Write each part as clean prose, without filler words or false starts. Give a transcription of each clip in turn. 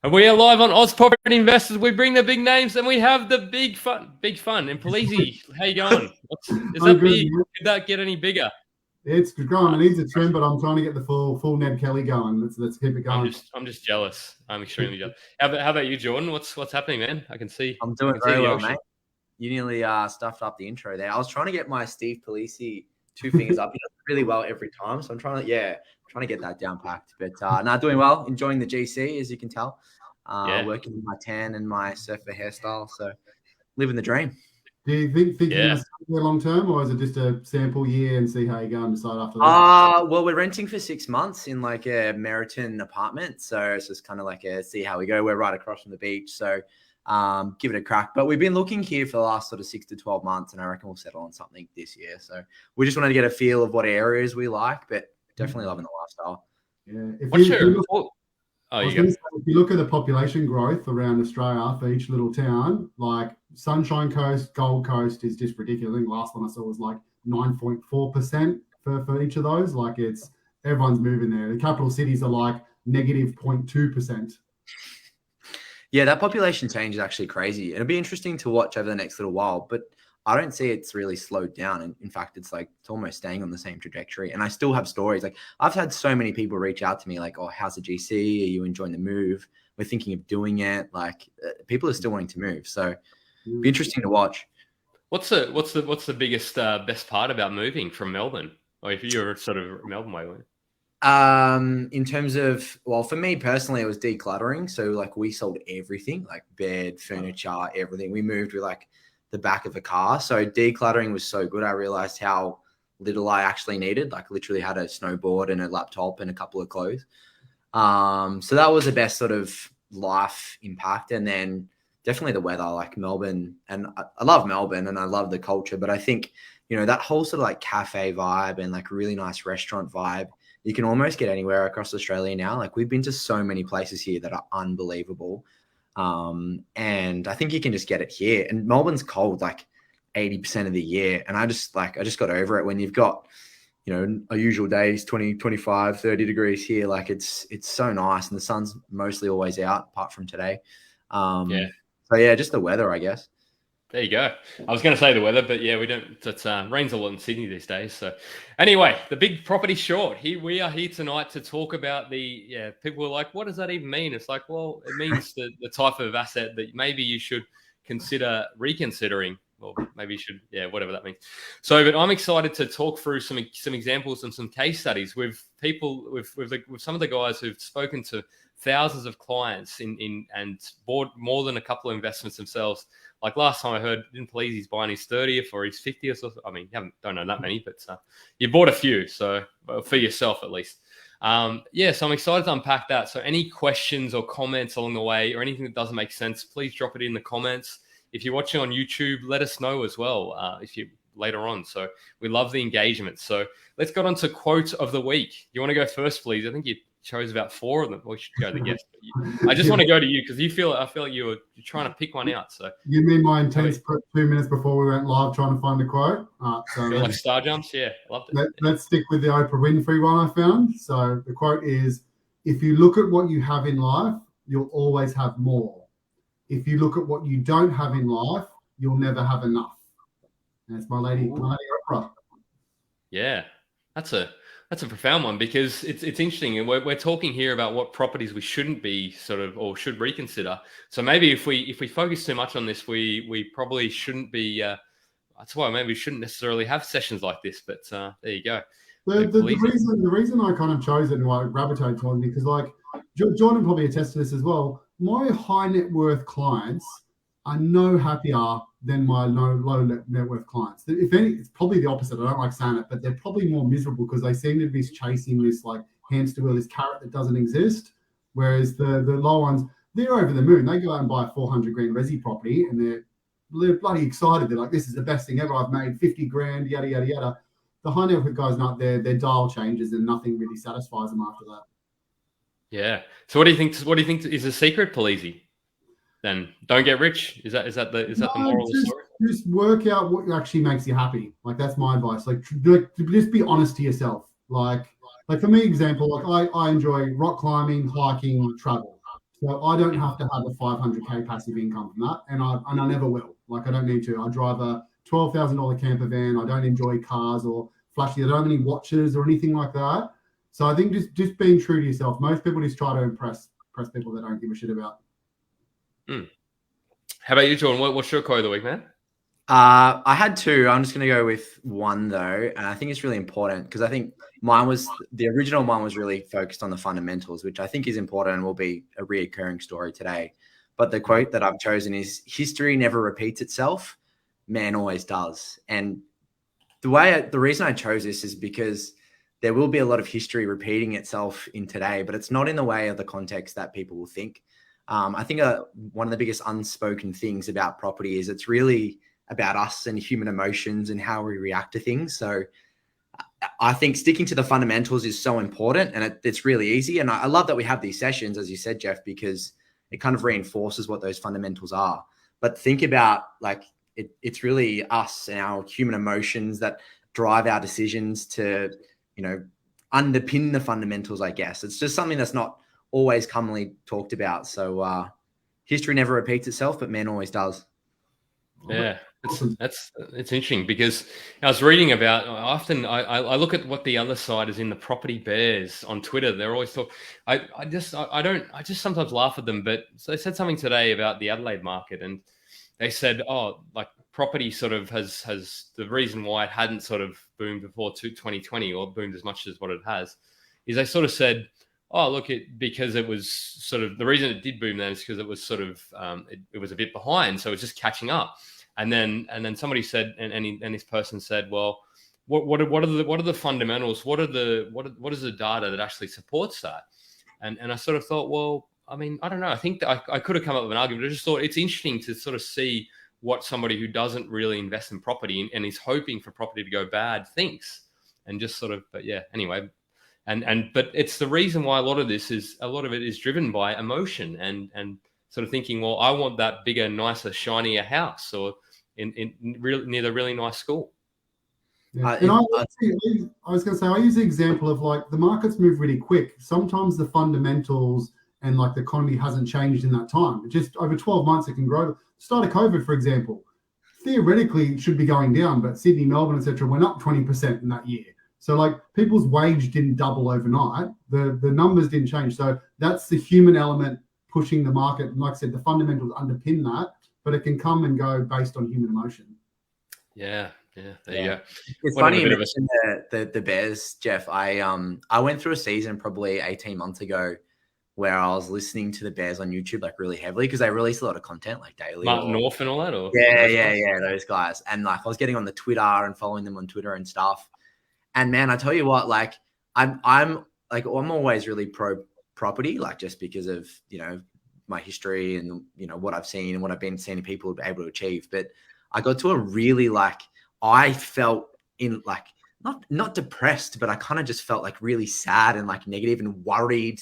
And we are live on Oz Property Investors. We bring the big names and we have the big fun. And Polizzi, how you going? Is that big? Did that get any bigger? It's going. It needs a trim, but I'm trying to get the full Ned Kelly going. Let's keep it going. I'm just jealous. I'm extremely jealous. How about you, Jordan? What's happening, man? I can see. I'm doing very well, mate. You nearly stuffed up the intro there. I was trying to get my Steve Polizzi two fingers up. He does really well every time, so I'm trying to get that down packed. But doing well. Enjoying the GC, as you can tell. Working with my tan and my surfer hairstyle, so living the dream. Do you think you're going to stay there long term, or is it just a sample year and see how you go and decide after that? Well, we're renting for 6 months in like a Meriton apartment, so it's just kind of like see how we go. We're right across from the beach, so give it a crack. But we've been looking here for the last sort of 6 to 12 months, and I reckon we'll settle on something this year. So we just wanted to get a feel of what areas we like, but definitely loving the lifestyle. Yeah. If you look at the population growth around Australia for each little town, like Sunshine Coast, Gold Coast is just ridiculous. I think last one I saw was like 9.4% for each of those. Like everyone's moving there. The capital cities are like negative 0.2%. Yeah, that population change is actually crazy. It'll be interesting to watch over the next little while, but I don't see it's really slowed down. And in fact, it's almost staying on the same trajectory. And I still have stories. Like I've had so many people reach out to me like, oh, how's the GC? Are you enjoying the move? We're thinking of doing it. Like people are still wanting to move. So it'll be interesting to watch. What's the biggest, best part about moving from Melbourne? Or if you're sort of Melbourne way? In terms of, well, for me personally, it was decluttering. So like we sold everything, like bed, furniture, everything. We moved with like the back of a car. So decluttering was so good. I realized how little I actually needed. Like literally had a snowboard and a laptop and a couple of clothes. So that was the best sort of life impact. And then definitely the weather, like Melbourne. And I love Melbourne and I love the culture, but I think, that whole sort of like cafe vibe and like really nice restaurant vibe, you can almost get anywhere across Australia now. Like we've been to so many places here that are unbelievable. And I think you can just get it here. And Melbourne's cold like 80% of the year. And I just got over it when you've got, a usual days, 20, 25, 30 degrees here. Like it's so nice. And the sun's mostly always out apart from today. So yeah, just the weather, I guess. There you go. I was going to say the weather, but yeah, we don't. It rains a lot in Sydney these days. So anyway, the big property short. We are here tonight to talk about people are like, what does that even mean? It's like, well, it means the type of asset that maybe you should consider reconsidering. Or maybe you should, whatever that means. So, but I'm excited to talk through some examples and some case studies with people, with some of the guys who've spoken to thousands of clients and bought more than a couple of investments themselves. Like last time I heard, didn't please he's buying his 30th or his 50th. So, I mean, don't know that many, but you bought a few, so for yourself at least. So I'm excited to unpack that. So any questions or comments along the way or anything that doesn't make sense, please drop it in the comments. If you're watching on YouTube, let us know as well if you later on. So we love the engagement. So let's get on to quote of the week. You want to go first, please? I think you chose about 4 of them. We should go to the guest. I just want to go to you because I feel like you're trying to pick one out. So you mean my intense 2 minutes before we went live trying to find a quote? So like star jumps, yeah, loved it. Let's stick with the Oprah Winfrey one I found. So the quote is, "If you look at what you have in life, you'll always have more. If you look at what you don't have in life, you'll never have enough." And it's my lady Oprah. Yeah, that's a profound one because it's interesting, and we're talking here about what properties we shouldn't be sort of or should reconsider. So maybe if we focus too much on this, we probably shouldn't be. That's why maybe we shouldn't necessarily have sessions like this. But there you go. The reason I kind of chose it and why I gravitated towards it because like Jordan probably attests to this as well. My high net worth clients are no happier than my low net worth clients. If any, it's probably the opposite. I don't like saying it, but they're probably more miserable because they seem to be chasing this like hamster wheel, this carrot that doesn't exist. Whereas the low ones, they're over the moon. They go out and buy a 400 grand resi property and they're bloody excited. They're like, this is the best thing ever. I've made 50 grand, yada, yada, yada. The high net worth guys, not their dial changes and nothing really satisfies them after that. Yeah. So what do you think is the secret, Polizzi? Then don't get rich. Is that the moral of the story? Just work out what actually makes you happy. Like that's my advice. Like just be honest to yourself. Like for me, example, like I enjoy rock climbing, hiking, travel. So I don't have to have a 500K passive income from that, and I never will. Like, I don't need to. I drive a $12,000 camper van. I don't enjoy cars or flashy. I don't have any watches or anything like that. So I think just being true to yourself. Most people just try to impress people they don't give a shit about. How about you, Jordan? What's your quote of the week, man? I had two. I'm just going to go with one though, and I think it's really important because I think the original one was really focused on the fundamentals, which I think is important and will be a reoccurring story today. But the quote that I've chosen is, "History never repeats itself, man always does." And the reason I chose this is because there will be a lot of history repeating itself in today, but it's not in the way of the context that people will think. I think one of the biggest unspoken things about property is it's really about us and human emotions and how we react to things. So I think sticking to the fundamentals is so important, and it's really easy. And I love that we have these sessions, as you said, Jeff, because it kind of reinforces what those fundamentals are. But think about it's really us and our human emotions that drive our decisions to, underpin the fundamentals, I guess. It's just something that's not always commonly talked about. So history never repeats itself, but man always does. Yeah, it's interesting because I was reading about, often I look at what the other side is in the property bears on Twitter. They're always talk. I just sometimes laugh at them. But so they said something today about the Adelaide market, and they said, property sort of has the reason why it hadn't sort of boomed before 2020 or boomed as much as what it has, is they sort of said, because it was sort of the reason it did boom then is because it was sort of it was a bit behind, so it's just catching up. And then somebody said, and this person said, well, what are the fundamentals? What is the data that actually supports that? And I sort of thought, well, I mean, I don't know. I think that I could have come up with an argument. I just thought it's interesting to sort of see what somebody who doesn't really invest in property and is hoping for property to go bad thinks, and just sort of, but yeah, anyway. But it's the reason why a lot of it is driven by emotion and sort of thinking, well, I want that bigger, nicer, shinier house, or near the really nice school. Yeah. And I was going to say, I use the example of the markets move really quick. Sometimes the fundamentals and the economy hasn't changed in that time. Just over 12 months, it can grow. Start of COVID, for example, theoretically it should be going down, but Sydney, Melbourne, etc., went up 20% in that year. So people's wage didn't double overnight. The numbers didn't change. So that's the human element pushing the market. And like I said, the fundamentals underpin that, but it can come and go based on human emotion. Yeah. There you go. It's funny you mentioned the Bears, Jeff. I went through a season probably 18 months ago where I was listening to the Bears on YouTube really heavily because they release a lot of content daily. Martin North and all that, or yeah, those guys. And I was getting on the Twitter and following them on Twitter and stuff. And man, I tell you what, I'm always really pro property, just because of my history and what I've seen and what I've been seeing people able to achieve. But I got to a really I felt in not depressed, but I kind of just felt really sad and negative and worried.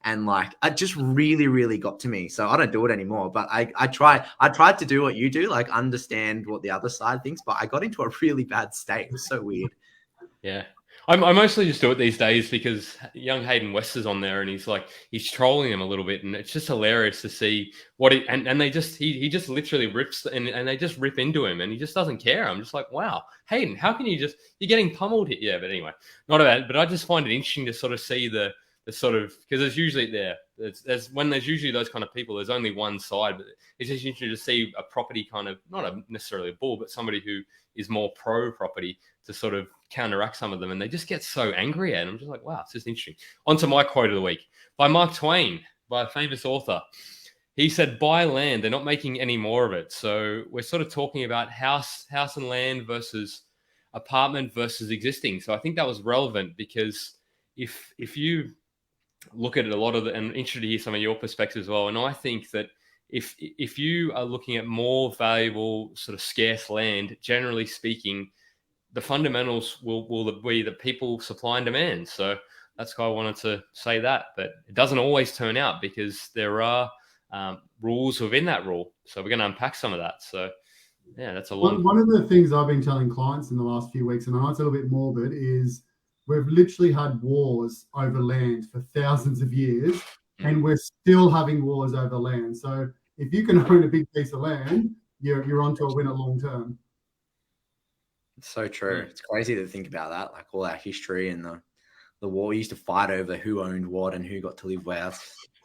And it just really, really got to me. So I don't do it anymore, but I tried to do what you do, understand what the other side thinks, but I got into a really bad state. It was so weird. Yeah. I mostly just do it these days because young Hayden West is on there and he's trolling him a little bit, and it's just hilarious to see what he just literally rips and they just rip into him and he just doesn't care. I'm just like, wow, Hayden, how can you're getting pummeled here? Yeah, but anyway, not about it, but I just find it interesting to sort of see the sort of, because there's usually when there's usually those kind of people, there's only one side, but it's just interesting to see a property kind of, not necessarily a bull, but somebody who is more pro property to sort of counteract some of them, and they just get so angry at it. I'm just like, wow, it's just interesting. On to my quote of the week by Mark Twain, by a famous author. He said, buy land, they're not making any more of it. So we're sort of talking about house and land versus apartment versus existing. So I think that was relevant because if you look at it, and interested to hear some of your perspectives as well. And I think that if you are looking at more valuable sort of scarce land, generally speaking, the fundamentals will be the people, supply and demand. So that's why I wanted to say that. But it doesn't always turn out because there are rules within that rule. So we're going to unpack some of that. So yeah, that's a long. One of the things I've been telling clients in the last few weeks, and I know it's a little bit morbid, is we've literally had wars over land for thousands of years, and we're still having wars over land. So if you can own a big piece of land, you're onto a winner long term. It's so true. It's crazy to think about that, like all our history and the war. We used to fight over who owned what and who got to live where.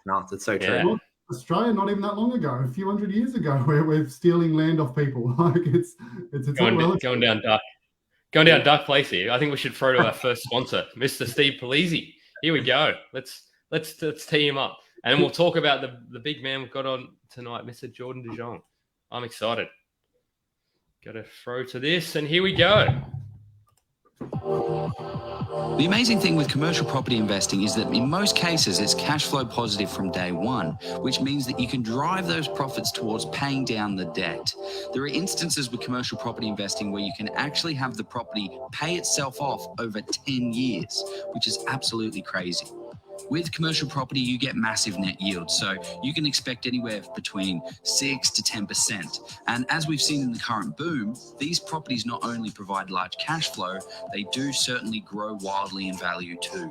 No, it's so true. Yeah. Australia, not even that long ago, a few hundred years ago, where we're stealing land off people. Like it's going down dark place here. I think we should throw to our first sponsor, Mr. Steve Polizzi. Here we go. Let's tee him up, and then we'll talk about the big man we've got on tonight, Mr. Jordan de Jong. I'm excited. Got to throw to this, and here we go. The amazing thing with commercial property investing is that in most cases, it's cash flow positive from day one, which means that you can drive those profits towards paying down the debt. There are instances with commercial property investing where you can actually have the property pay itself off over 10 years, which is absolutely crazy. With commercial property, you get massive net yield, so you can expect anywhere between 6 to 10%. And as we've seen in the current boom, these properties not only provide large cash flow, they do certainly grow wildly in value too.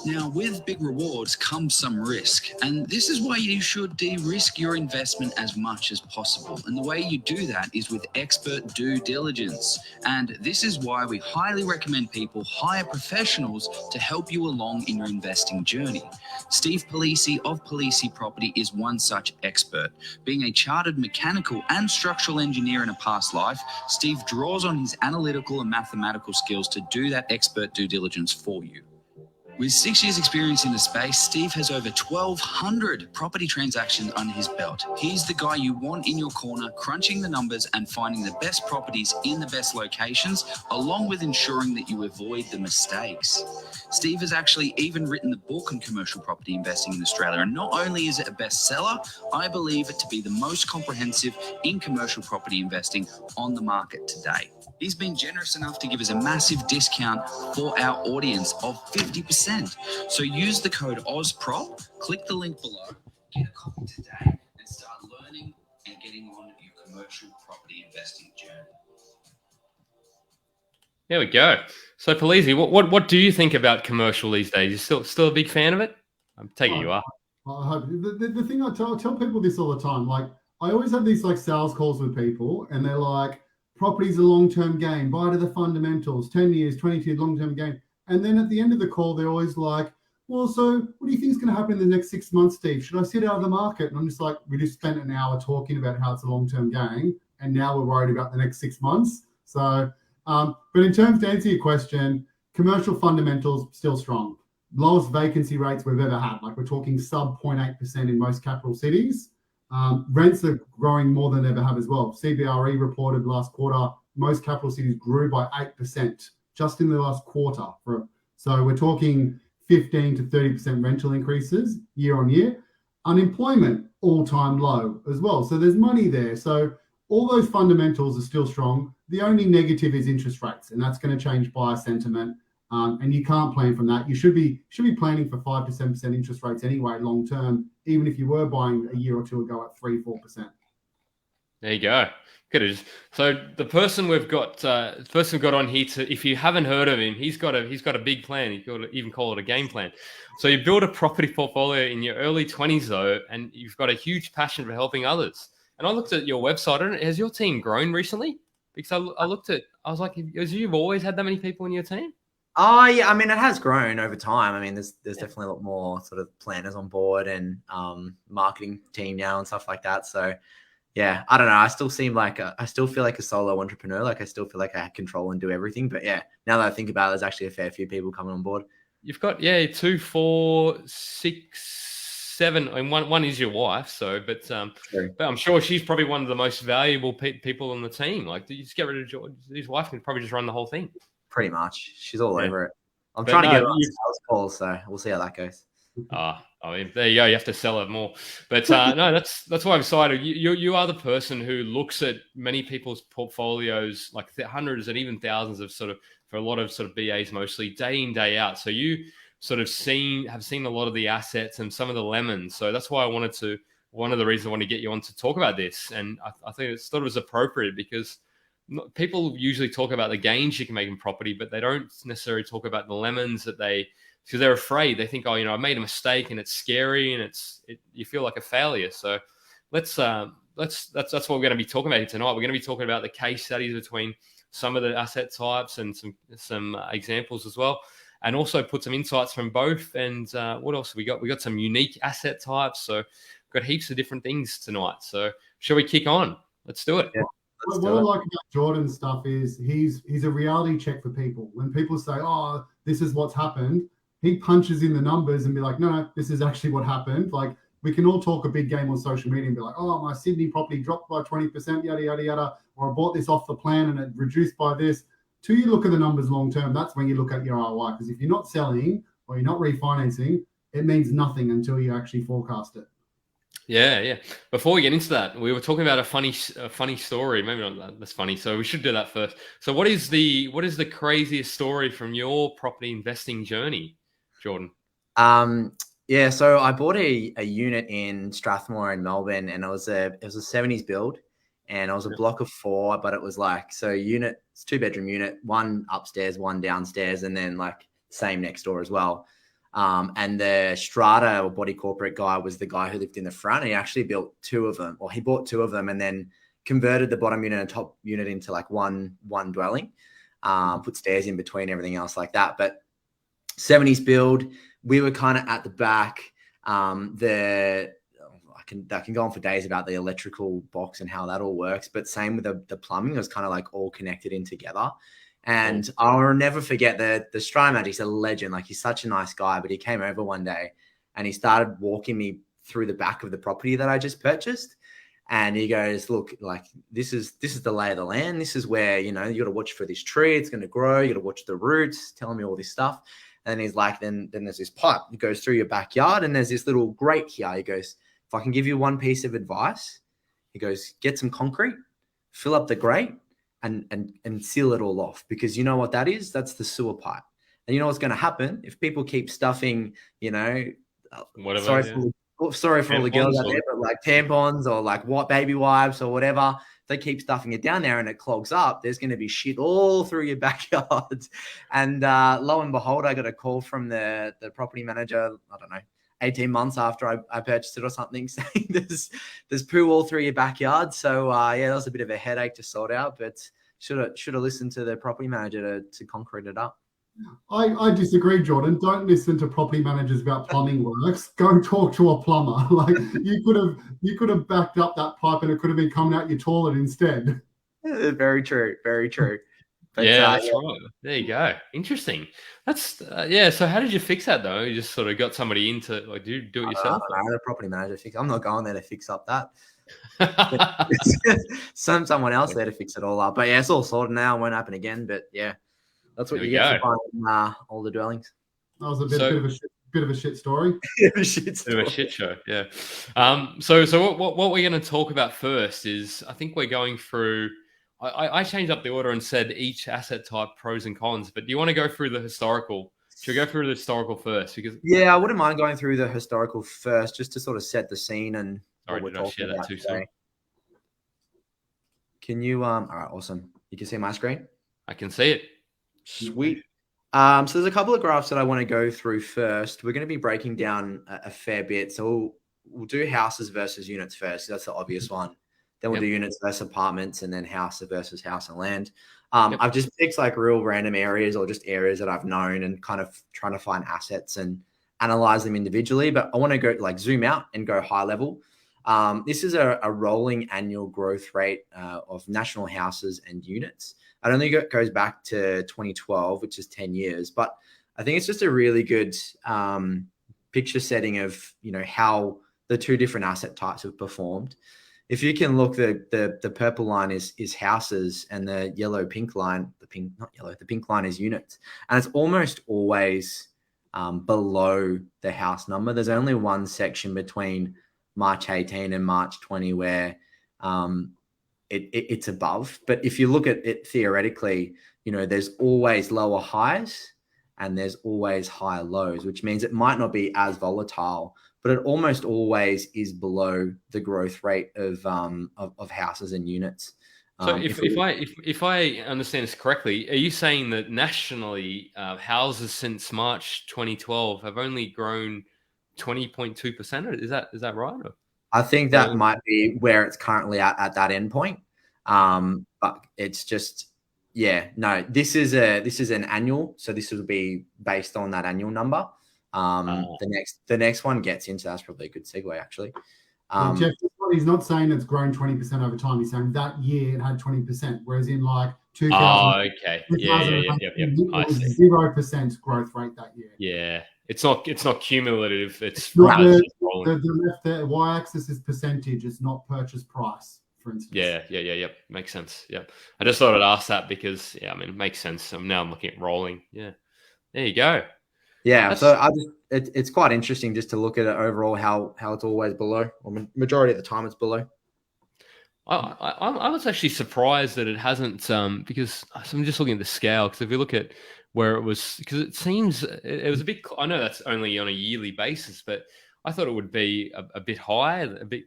Now, with big rewards comes some risk, and this is why you should de-risk your investment as much as possible. And the way you do that is with expert due diligence. And this is why we highly recommend people hire professionals to help you along in your investing journey. Steve Polizzi of Polizzi Property is one such expert. Being a chartered mechanical and structural engineer in a past life, Steve draws on his analytical and mathematical skills to do that expert due diligence for you. With 6 years experience in the space, Steve has over 1,200 property transactions under his belt. He's the guy you want in your corner, crunching the numbers and finding the best properties in the best locations, along with ensuring that you avoid the mistakes. Steve has actually even written the book on commercial property investing in Australia. And not only is it a bestseller, I believe it to be the most comprehensive in commercial property investing on the market today. He's been generous enough to give us a massive discount for our audience of 50%. So use the code OZPROP, click the link below, get a copy today, and start learning and getting on your commercial property investing journey. There we go. So, Polizzi, what do you think about commercial these days? You still a big fan of it? I'm taking you are. I hope. The thing I tell people this all the time. Like I always have these like sales calls with people, and they're like, property's a long-term game. Buy to the fundamentals, 10 years, 20 years, long-term game. And then at the end of the call, they're always like, well, so what do you think is going to happen in the next 6 months, Steve? Should I sit out of the market? And I'm just like, we just spent an hour talking about how it's a long-term game, and now we're worried about the next 6 months. So, but in terms to answer your question, commercial fundamentals still strong. Lowest vacancy rates we've ever had. Like we're talking sub 0.8% in most capital cities. Rents are growing more than they ever have as well. CBRE reported last quarter, most capital cities grew by 8% just in the last quarter. So we're talking 15 to 30% rental increases year on year. Unemployment, all-time low as well. So there's money there. So all those fundamentals are still strong. The only negative is interest rates, and that's going to change buyer sentiment. And you can't plan from that. You should be planning for 5 to 7% interest rates anyway, long term, even if you were buying a year or two ago at 3-4%. There you go. Good. So the person we've got on here, if you haven't heard of him, he's got a big plan. You could even call it a game plan. So you build a property portfolio in your early 20s though, and you've got a huge passion for helping others. And I looked at your website. Has your team grown recently? Because I was like, you've always had that many people in your team? Oh, yeah. I mean, it has grown over time. I mean, there's definitely a lot more sort of planners on board and marketing team now and stuff like that. So, yeah, I don't know. I still feel like a solo entrepreneur. Like I still feel like I control and do everything. But yeah, now that I think about it, there's actually a fair few people coming on board. You've got 2, 4, 6, 7, and one is your wife. So, but I'm sure she's probably one of the most valuable people on the team. Like, you just get rid of George. His wife can probably just run the whole thing. Pretty much. She's all over it. I'm trying to get her on sales calls, so we'll see how that goes. I mean, there you go. You have to sell it more. But no, that's why I'm excited. You are the person who looks at many people's portfolios, like hundreds and even thousands of for a lot of sort of BAs mostly, day in, day out. So you sort of have seen a lot of the assets and some of the lemons. So that's why one of the reasons I want to get you on to talk about this. And I think thought it was appropriate because people usually talk about the gains you can make in property, but they don't necessarily talk about the lemons that because they're afraid. They think, oh, I made a mistake and it's scary and you feel like a failure. So that's what we're going to be talking about here tonight. We're going to be talking about the case studies between some of the asset types and some examples as well, and also put some insights from both. And what else we got? We got some unique asset types. So we've got heaps of different things tonight. So shall we kick on? Let's do it. Yeah. What I like about Jordan's stuff is he's a reality check for people. When people say, "Oh, this is what's happened," he punches in the numbers and be like, "No, this is actually what happened." Like, we can all talk a big game on social media and be like, "Oh, my Sydney property dropped by 20%, yada yada yada," or "I bought this off the plan and it reduced by this." Till you look at the numbers long term, that's when you look at your ROI. Because if you're not selling or you're not refinancing, it means nothing until you actually forecast it. Yeah. Before we get into that, we were talking about a funny story. Maybe not that's funny. So we should do that first. So what is the craziest story from your property investing journey, Jordan? Yeah, so I bought a unit in Strathmore in Melbourne, and it was a 70s build, and it was a block of 4, but it was like, so it's 2-bedroom unit, 1 upstairs, 1 downstairs, and then like same next door as well. And the strata or body corporate guy was the guy who lived in the front. And he actually built 2 of them, or he bought 2 of them and then converted the bottom unit and top unit into like one dwelling, put stairs in between, everything else like that. But 70s build, we were kind of at the back. I can go on for days about the electrical box and how that all works, but same with the plumbing. It was kind of like all connected in together. And I'll never forget the strata manager. He's a legend. Like, he's such a nice guy, but he came over one day and he started walking me through the back of the property that I just purchased. And he goes, "Look, like, this is the lay of the land. This is where, you got to watch for this tree. It's going to grow. You got to watch the roots," telling me all this stuff. And he's like, then there's this pipe that goes through your backyard, and there's this little grate here. He goes, "If I can give you one piece of advice," he goes, "get some concrete, fill up the grate, and seal it all off, because you know what that is? That's the sewer pipe. And you know what's going to happen if people keep stuffing, Whatever. sorry for all the girls out there, but like tampons or like what baby wipes or whatever, they keep stuffing it down there and it clogs up. There's going to be shit all through your backyard." And lo and behold, I got a call from the property manager, I don't know, 18 months after I purchased it or something, saying there's poo all through your backyard. So that was a bit of a headache to sort out, but should have listened to the property manager to concrete it up. I disagree, Jordan. Don't listen to property managers about plumbing works. Go talk to a plumber. Like, you could have backed up that pipe and it could have been coming out your toilet instead. Very true. Very true. But, that's right. There you go. Interesting. That's So how did you fix that though? You just sort of got somebody in to like do it yourself? I had a property manager fix. I'm not going there to fix up that. Someone else there to fix it all up. But yeah, it's all sorted now. It won't happen again. But yeah, that's what you get for buying all the dwellings. That was a bit of a shit story. Bit of a shit show. Yeah. So what we're going to talk about first is, I think we're going through. I changed up the order and said each asset type pros and cons. But do you want to go through the historical? Should we go through the historical first? Because I wouldn't mind going through the historical first, just to sort of set the scene and. Sorry, did I share that too soon? Can you? All right, awesome. You can see my screen. I can see it. Sweet. So there's a couple of graphs that I want to go through first. We're going to be breaking down a fair bit. So we'll do houses versus units first. That's the obvious one. Then we'll do units versus apartments, and then house versus house and land. I've just picked like real random areas or just areas that I've known and kind of trying to find assets and analyze them individually. But I want to go like zoom out and go high level. This is a rolling annual growth rate of national houses and units. I don't think it goes back to 2012, which is 10 years, but I think it's just a really good picture setting of, how the 2 different asset types have performed. If you can look, the purple line is houses, and the pink line is units. And it's almost always below the house number. There's only one section between March 18 and March 20 where it's above. But if you look at it theoretically, there's always lower highs and there's always higher lows, which means it might not be as volatile, but it almost always is below the growth rate of houses and units. So if I understand this correctly, are you saying that nationally houses since March 2012 have only grown 20.2%? Is that right? Or? I think that might be where it's currently at that endpoint. But it's just, no, this is an annual. So this would be based on that annual number. The next one gets into, that's probably a good segue actually. Jeff, he's not saying it's grown 20% over time. He's saying that year it had 20%, whereas in like 2000, okay, it was 0% growth rate that year. Yeah, it's not cumulative. It's not the y-axis is percentage. It's not purchase price, for instance. Yeah. Makes sense. Yeah, I just thought I'd ask that because it makes sense. I'm looking at rolling. Yeah, there you go. Yeah, so it's quite interesting just to look at it overall how it's always below, or majority of the time it's below. I was actually surprised that it hasn't, because I'm just looking at the scale. Because if you look at where it was, because it seems it was a bit. I know that's only on a yearly basis, but I thought it would be a bit higher, a bit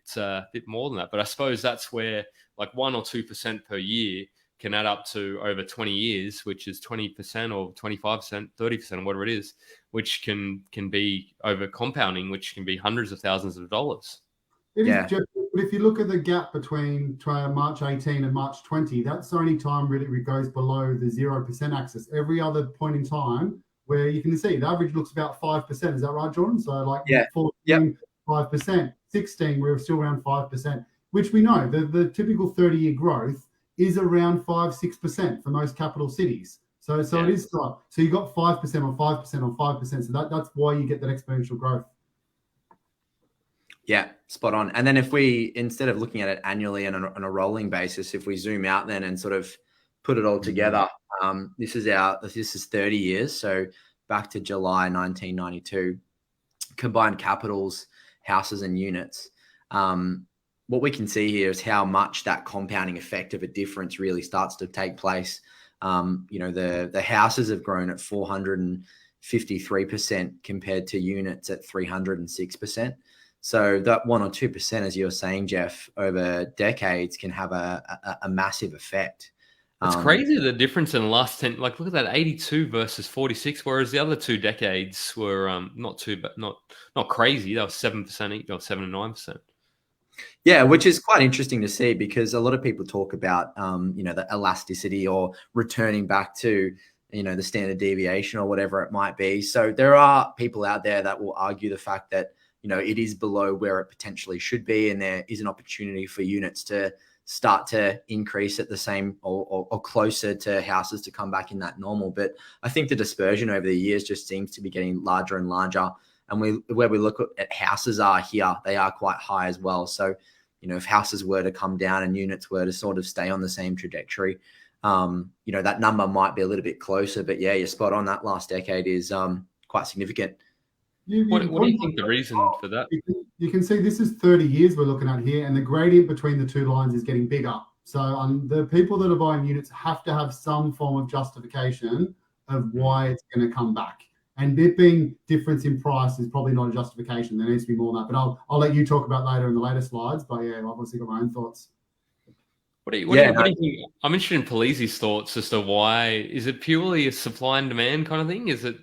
more than that. But I suppose that's where like 1 or 2% per year can add up to over 20 years, which is 20% or 25%, 30%, or whatever it is, which can be over compounding, which can be hundreds of thousands of dollars. It is, Jeff, but if you look at the gap between March 18 and March 20, that's the only time really it goes below the 0% axis. Every other point in time where you can see the average looks about 5%. Is that right, Jordan? So like 14, 5%, 16, we're still around 5%, which we know the typical 30-year growth is around 5-6% for most capital cities. So it is so you got 5% on 5% on 5%. So that's why you get that exponential growth. Yeah, spot on. And then if we, instead of looking at it annually and on a rolling basis, if we zoom out then and sort of put it all together, this is 30 years. So back to July 1992, combined capitals, houses and units. What we can see here is how much that compounding effect of a difference really starts to take place. The houses have grown at 453% compared to units at 306%. So that 1 or 2%, as you were saying, Jeff, over decades can have a massive effect. It's crazy the difference in the last 10. Like, look at that, 82 versus 46, whereas the other 2 decades were not crazy. That was 7% each, or 7 and 9%. Yeah, which is quite interesting to see because a lot of people talk about, the elasticity or returning back to, the standard deviation or whatever it might be. So there are people out there that will argue the fact that, it is below where it potentially should be. And there is an opportunity for units to start to increase at the same or closer to houses to come back in that normal. But I think the dispersion over the years just seems to be getting larger and larger. And where we look at houses are here, they are quite high as well. So, if houses were to come down and units were to sort of stay on the same trajectory, that number might be a little bit closer. But yeah, you're spot on. That last decade is quite significant. What do you think the reason for that? You can see this is 30 years we're looking at here, and the gradient between the 2 lines is getting bigger. So the people that are buying units have to have some form of justification of why it's going to come back. And it being difference in price is probably not a justification. There needs to be more than that. But I'll let you talk about later in the later slides. But yeah, I've obviously got my own thoughts. What do you think? I'm interested in Polizzi's thoughts as to why. Is it purely a supply and demand kind of thing? Is that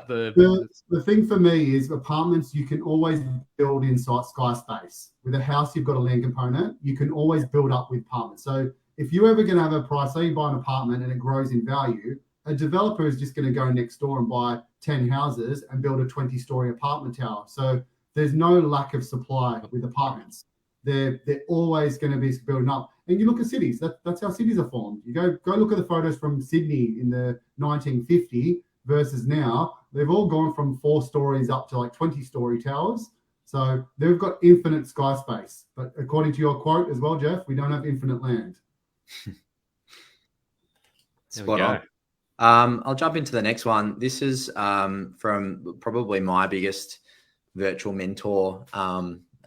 the thing for me is apartments you can always build inside sky space. With a house, you've got a land component. You can always build up with apartments. So if you're ever going to have a price, say you buy an apartment and it grows in value, a developer is just going to go next door and buy 10 houses and build a 20-story apartment tower. So there's no lack of supply with apartments. They're always going to be building up. And you look at cities, that's how cities are formed. You go look at the photos from Sydney in the 1950 versus now. They've all gone from 4 stories up to like 20-story towers. So they've got infinite sky space. But according to your quote as well, Jeff, we don't have infinite land. Spot on. I'll jump into the next one. This is from probably my biggest virtual mentor.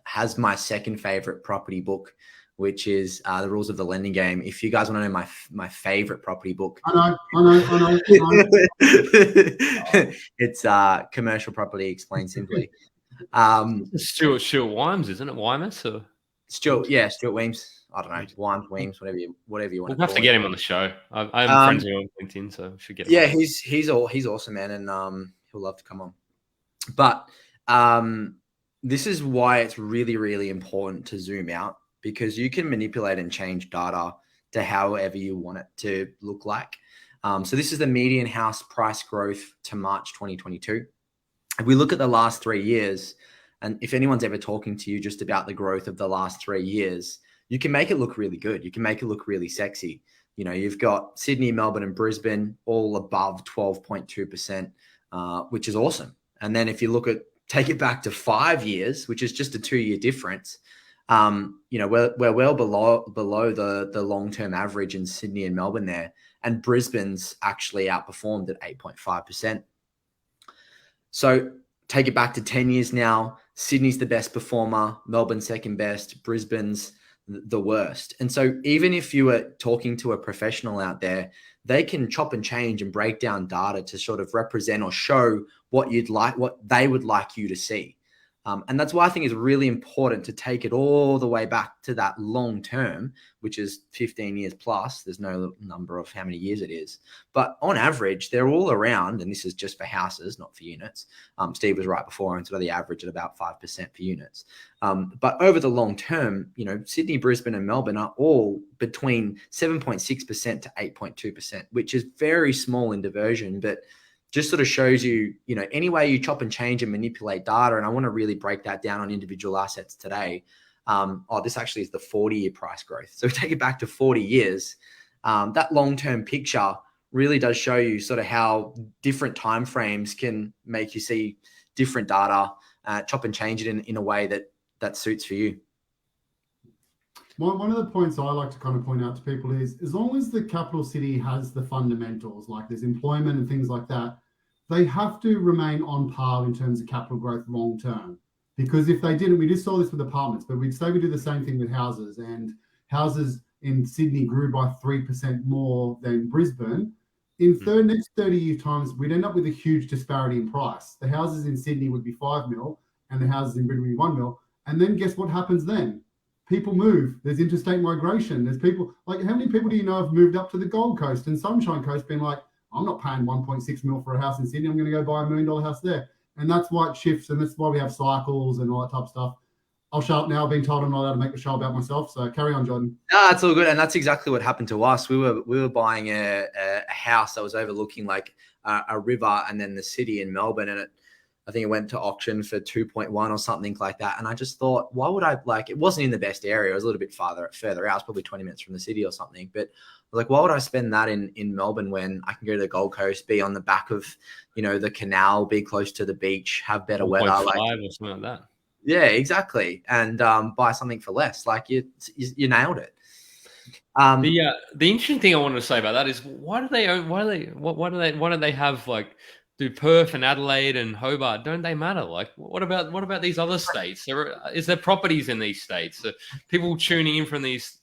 Has my second favorite property book, which is The Rules of the Lending Game. If you guys want to know my favorite property book, I know. It's Commercial Property Explained Simply. Stuart Wimes, isn't it? Wimes or Stuart Weems. I don't know, Blind Weems, whatever you want We'll to have call to it. get him on the show. I'm friends with him on LinkedIn, so we should get him. Yeah, on. he's awesome, man, and he'll love to come on. But this is why it's really, really important to zoom out, because you can manipulate and change data to however you want it to look like. So this is the median house price growth to March 2022. If we look at the last 3 years, and if anyone's ever talking to you just about the growth of the last 3 years, you can make it look really good. You can make it look really sexy. You know, you've got Sydney, Melbourne, and Brisbane all above 12.2%, which is awesome. And then if you take it back to 5 years, which is just a 2-year difference, you know, we're well below the long-term average in Sydney and Melbourne there. And Brisbane's actually outperformed at 8.5%. So take it back to 10 years now. Sydney's the best performer, Melbourne second best, Brisbane's the worst. And so even if you were talking to a professional out there, they can chop and change and break down data to sort of represent or show what they would like you to see. And that's why I think it's really important to take it all the way back to that long term, which is 15 years plus. There's no number of how many years it is. But on average, they're all around, and this is just for houses, not for units. Steve was right before, and sort of the average at about 5% for units. But over the long term, you know, Sydney, Brisbane, and Melbourne are all between 7.6% to 8.2%, which is very small in diversion, but just sort of shows you, you know, any way you chop and change and manipulate data. And I want to really break that down on individual assets today. This actually is the 40-year price growth. So take it back to 40 years. That long-term picture really does show you sort of how different timeframes can make you see different data, chop and change it in a way that suits for you. One of the points I like to kind of point out to people is, as long as the capital city has the fundamentals, like there's employment and things like that, they have to remain on par in terms of capital growth long term. Because if they didn't, we just saw this with apartments, but we'd say we do the same thing with houses, and houses in Sydney grew by 3% more than Brisbane. In next 30 years times, we'd end up with a huge disparity in price. The houses in Sydney would be 5 mil and the houses in Brisbane would be 1 mil. And then guess what happens then? People move. There's interstate migration. There's people, like, how many people do you know have moved up to the Gold Coast and Sunshine Coast been like, I'm not paying 1.6 mil for a house in Sydney. I'm going to go buy $1 million house there. And that's why it shifts. And that's why we have cycles and all that type of stuff. I'll shut up now. I've been told I'm not allowed to make the show about myself. So carry on, Jordan. No, it's all good. And that's exactly what happened to us. We were buying a house that was overlooking like a river and then the city in Melbourne. And I think it went to auction for 2.1 or something like that. And I just thought, why would I, like, it wasn't in the best area. It was a little bit further out, probably 20 minutes from the city or something. But like, why would I spend that in Melbourne when I can go to the Gold Coast, be on the back of, you know, the canal, be close to the beach, have better weather, like, or something like that. Yeah, exactly. And buy something for less. Like you nailed it. The interesting thing I wanted to say about that is, why do they have, like, do Perth and Adelaide and Hobart, don't they matter? Like, what about these other states? Is there properties in these states? People tuning in from these,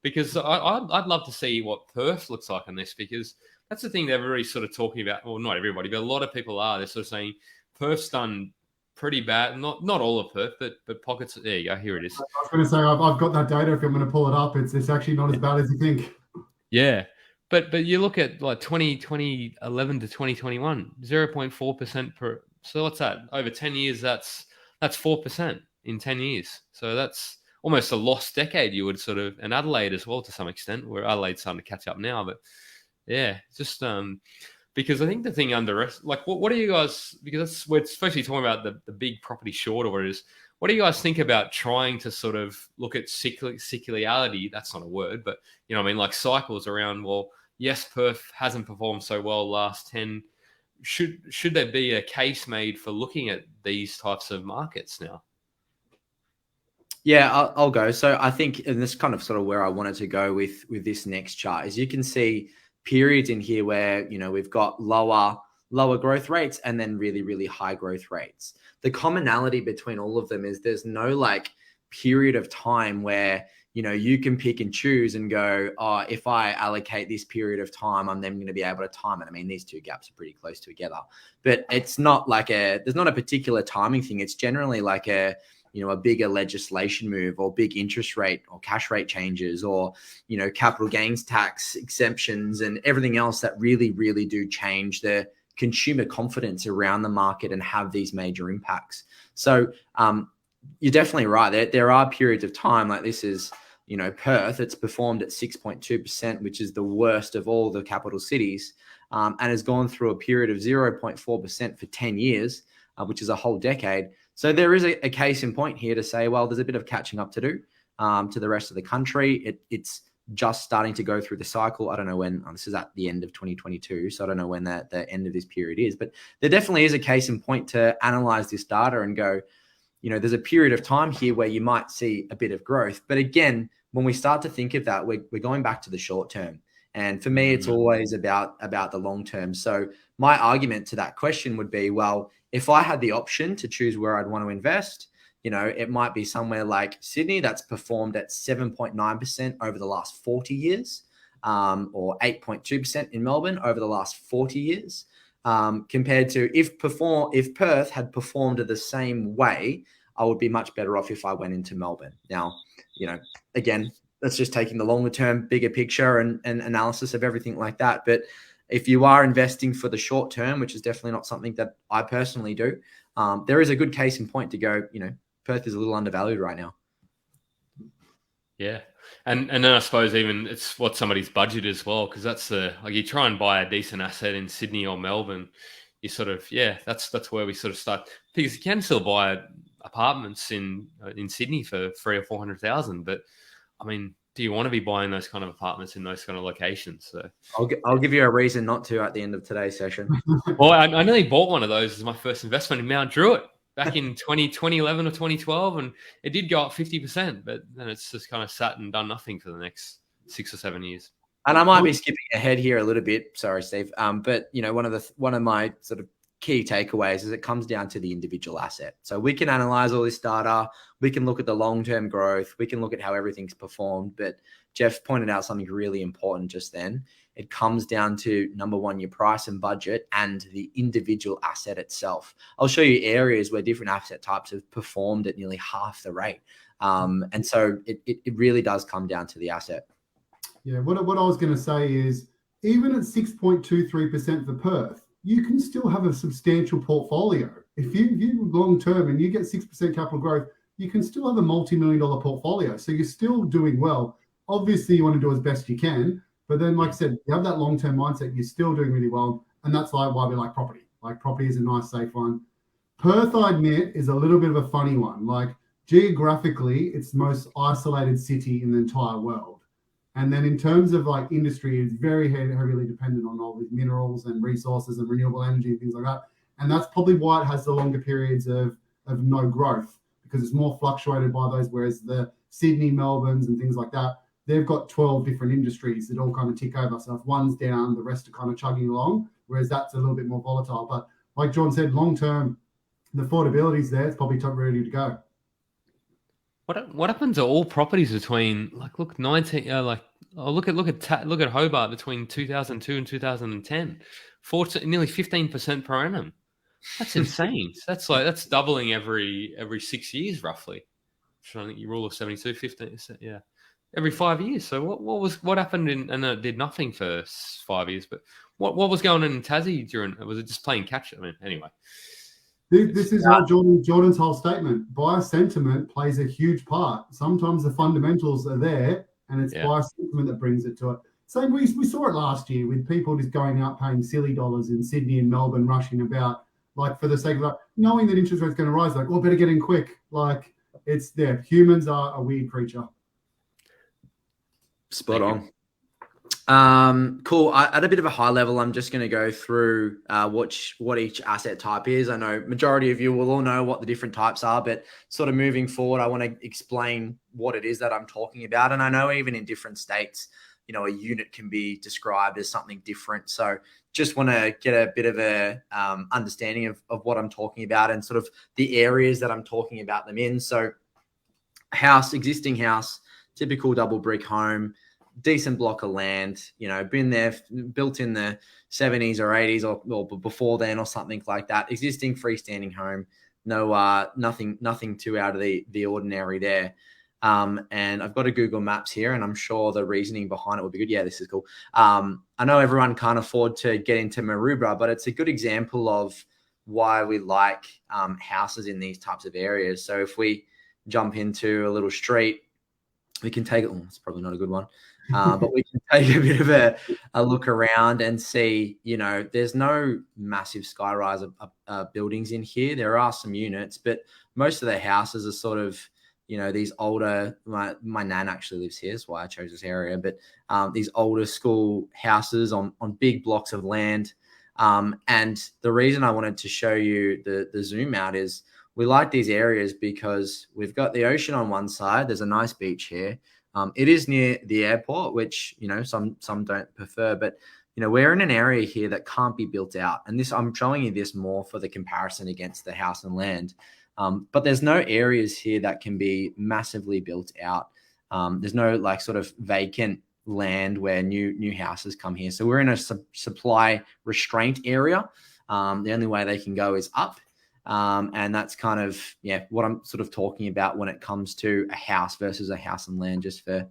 because I'd love to see what Perth looks like in this, because that's the thing that everybody's sort of talking about. Well, not everybody, but a lot of people are. They're sort of saying Perth's done pretty bad. Not all of Perth, but pockets. There you go. Here it is. I was going to say, I've got that data. If I'm going to pull it up, it's actually not as bad as you think. Yeah. But you look at like 2011 to 2021, 0.4% per. So what's that? Over 10 years, that's 4% in 10 years. So that's almost a lost decade, you would sort of, and Adelaide as well to some extent, where Adelaide's starting to catch up now. But yeah, just because I think the thing like, what do you guys, because we're especially talking about the big property short or what it is. What do you guys think about trying to sort of look at cyclicality? That's not a word, but you know what I mean, like cycles around, well, yes, Perth hasn't performed so well last 10. Should there be a case made for looking at these types of markets now? Yeah, I'll go. So I think, and this is kind of sort of where I wanted to go with this next chart, is you can see periods in here where, you know, we've got lower growth rates and then really, really high growth rates. The commonality between all of them is there's no like period of time where, you know, you can pick and choose and go, oh, if I allocate this period of time, I'm then going to be able to time it. I mean, these two gaps are pretty close together, but it's not like there's not a particular timing thing. It's generally like a bigger legislation move or big interest rate or cash rate changes or, capital gains tax exemptions and everything else that really, really do change the consumer confidence around the market and have these major impacts. So you're definitely right. There are periods of time like this is, Perth, it's performed at 6.2%, which is the worst of all the capital cities, and has gone through a period of 0.4% for 10 years, which is a whole decade. So there is a case in point here to say, well, there's a bit of catching up to do to the rest of the country. It's just starting to go through the cycle. I don't know when, this is at the end of 2022, so I don't know when the end of this period is, but there definitely is a case in point to analyze this data and go, there's a period of time here where you might see a bit of growth. But again, when we start to think of that, we're going back to the short term. And for me, it's always about the long term. So my argument to that question would be, well, if I had the option to choose where I'd want to invest, it might be somewhere like Sydney that's performed at 7.9% over the last 40 years, or 8.2% in Melbourne over the last 40 years, compared to if Perth had performed the same way, I would be much better off if I went into Melbourne. Now, again, that's just taking the longer term, bigger picture and analysis of everything like that. But if you are investing for the short term, which is definitely not something that I personally do, there is a good case in point to go, Perth is a little undervalued right now. Yeah. And then I suppose even it's what somebody's budget as well, because that's you try and buy a decent asset in Sydney or Melbourne, you sort of, that's where we sort of start, because you can still buy apartments in Sydney for 300,000 or 400,000, but I mean, do you want to be buying those kind of apartments in those kind of locations? So I'll give you a reason not to at the end of today's session. Well, I nearly bought one of those as my first investment in Mount Druitt back in 2011 or 2012, and it did go up 50%, but then it's just kind of sat and done nothing for the next 6 or 7 years. And I might be skipping ahead here a little bit. Sorry, Steve. But one of my sort of key takeaways is it comes down to the individual asset. So we can analyze all this data. We can look at the long-term growth. We can look at how everything's performed. But Jeff pointed out something really important just then. It comes down to, number one, your price and budget and the individual asset itself. I'll show you areas where different asset types have performed at nearly half the rate. And so it really does come down to the asset. Yeah, what I was going to say is, even at 6.23% for Perth, you can still have a substantial portfolio. If you long term and you get 6% capital growth, you can still have a multi-million-dollar portfolio. So you're still doing well. Obviously, you want to do as best you can, but then, like I said, you have that long-term mindset. You're still doing really well, and that's why we like property. Like, property is a nice, safe one. Perth, I admit, is a little bit of a funny one. Like, geographically, it's the most isolated city in the entire world. And then in terms of like industry, it's very heavily dependent on all these minerals and resources and renewable energy and things like that. And that's probably why it has the longer periods of no growth, because it's more fluctuated by those, whereas the Sydney, Melbournes and things like that, they've got 12 different industries that all kind of tick over. So if one's down, the rest are kind of chugging along, whereas that's a little bit more volatile. But like John said, long-term, the affordability is there. It's probably ready to go. What happened to all properties between look at Hobart between 2002 and 2010, nearly 15% per annum. That's insane. That's doubling every 6 years roughly. I think your rule of 72, 15%, yeah, every 5 years. So what happened and it did nothing for 5 years. But what was going on in Tassie was it just playing catch? I mean, anyway. This is how Jordan's whole statement. Buyer sentiment plays a huge part. Sometimes the fundamentals are there, and it's buyer sentiment that brings it to it. Same, we saw it last year with people just going out paying silly dollars in Sydney and Melbourne, rushing about, like, for the sake of that, knowing that interest rates going to rise, like, oh, better get in quick. Like, it's there. Humans are a weird creature. Spot on. Cool. At a bit of a high level, I'm just going to go through what each asset type is. I know majority of you will all know what the different types are, but sort of moving forward, I want to explain what it is that I'm talking about. And I know even in different states, a unit can be described as something different. So just want to get a bit of a understanding of what I'm talking about and sort of the areas that I'm talking about them in. So existing house, typical double brick home, decent block of land, been there, built in the 70s or 80s or before then or something like that. Existing freestanding home, nothing too out of the ordinary there. And I've got a Google Maps here, and I'm sure the reasoning behind it will be good. Yeah, this is cool. I know everyone can't afford to get into Maroubra, but it's a good example of why we like houses in these types of areas. So if we jump into a little street, we can take it. Oh, it's probably not a good one. But we can take a bit of a look around and see, there's no massive skyrise buildings in here. There are some units, but most of the houses are sort of, these older, my nan actually lives here, that's why I chose this area, but these older school houses on big blocks of land. And the reason I wanted to show you the zoom out is we like these areas because we've got the ocean on one side. There's a nice beach here. It is near the airport, which, some don't prefer, but, we're in an area here that can't be built out. And I'm showing you this more for the comparison against the house and land. But there's no areas here that can be massively built out. There's no sort of vacant land where new houses come here. So we're in a supply restraint area. The only way they can go is up. And that's kind of, what I'm sort of talking about when it comes to a house versus a house and land, just for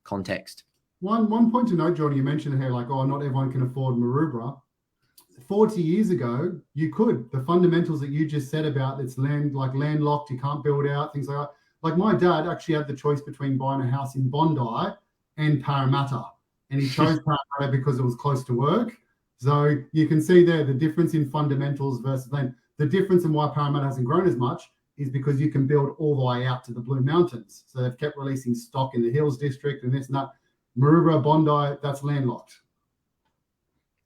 context. One point to note, John, you mentioned here, not everyone can afford Maroubra. 40 years ago, you could. The fundamentals that you just said about it's landlocked, you can't build out, things like that. Like my dad actually had the choice between buying a house in Bondi and Parramatta. And he chose Parramatta because it was close to work. So you can see there the difference in fundamentals versus land. The difference in why Parramatta hasn't grown as much is because you can build all the way out to the Blue Mountains. So they've kept releasing stock in the Hills District and this and that. Maroubra, Bondi, that's landlocked.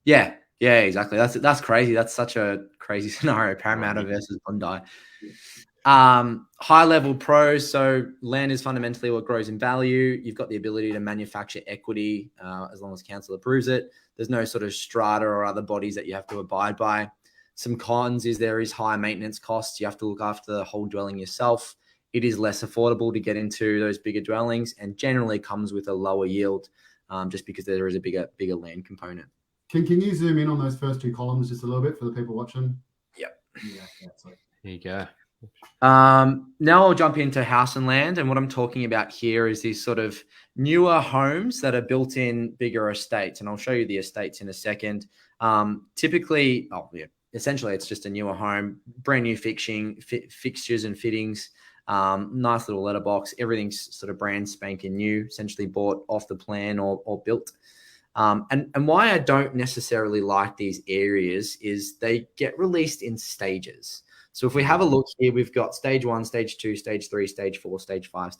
Yeah, exactly. That's crazy. That's such a crazy scenario, Parramatta versus Bondi. High level pros. So land is fundamentally what grows in value. You've got the ability to manufacture equity as long as council approves it. There's no sort of strata or other bodies that you have to abide by. Some cons is there is high maintenance costs. You have to look after the whole dwelling yourself. It is less affordable to get into those bigger dwellings and generally comes with a lower yield just because there is a bigger land component. Can you zoom in on those first two columns just a little bit for the people watching? Yep. There you go. Now I'll jump into house and land. And what I'm talking about here is these sort of newer homes that are built in bigger estates. And I'll show you the estates in a second. Essentially it's just a newer home, brand new fixtures and fittings, nice little letterbox. Everything's sort of brand spanking new, essentially bought off the plan or built. And why I don't necessarily like these areas is they get released in stages. So if we have a look here, we've got stage 1, stage 2, stage 3, stage 4, stage 5,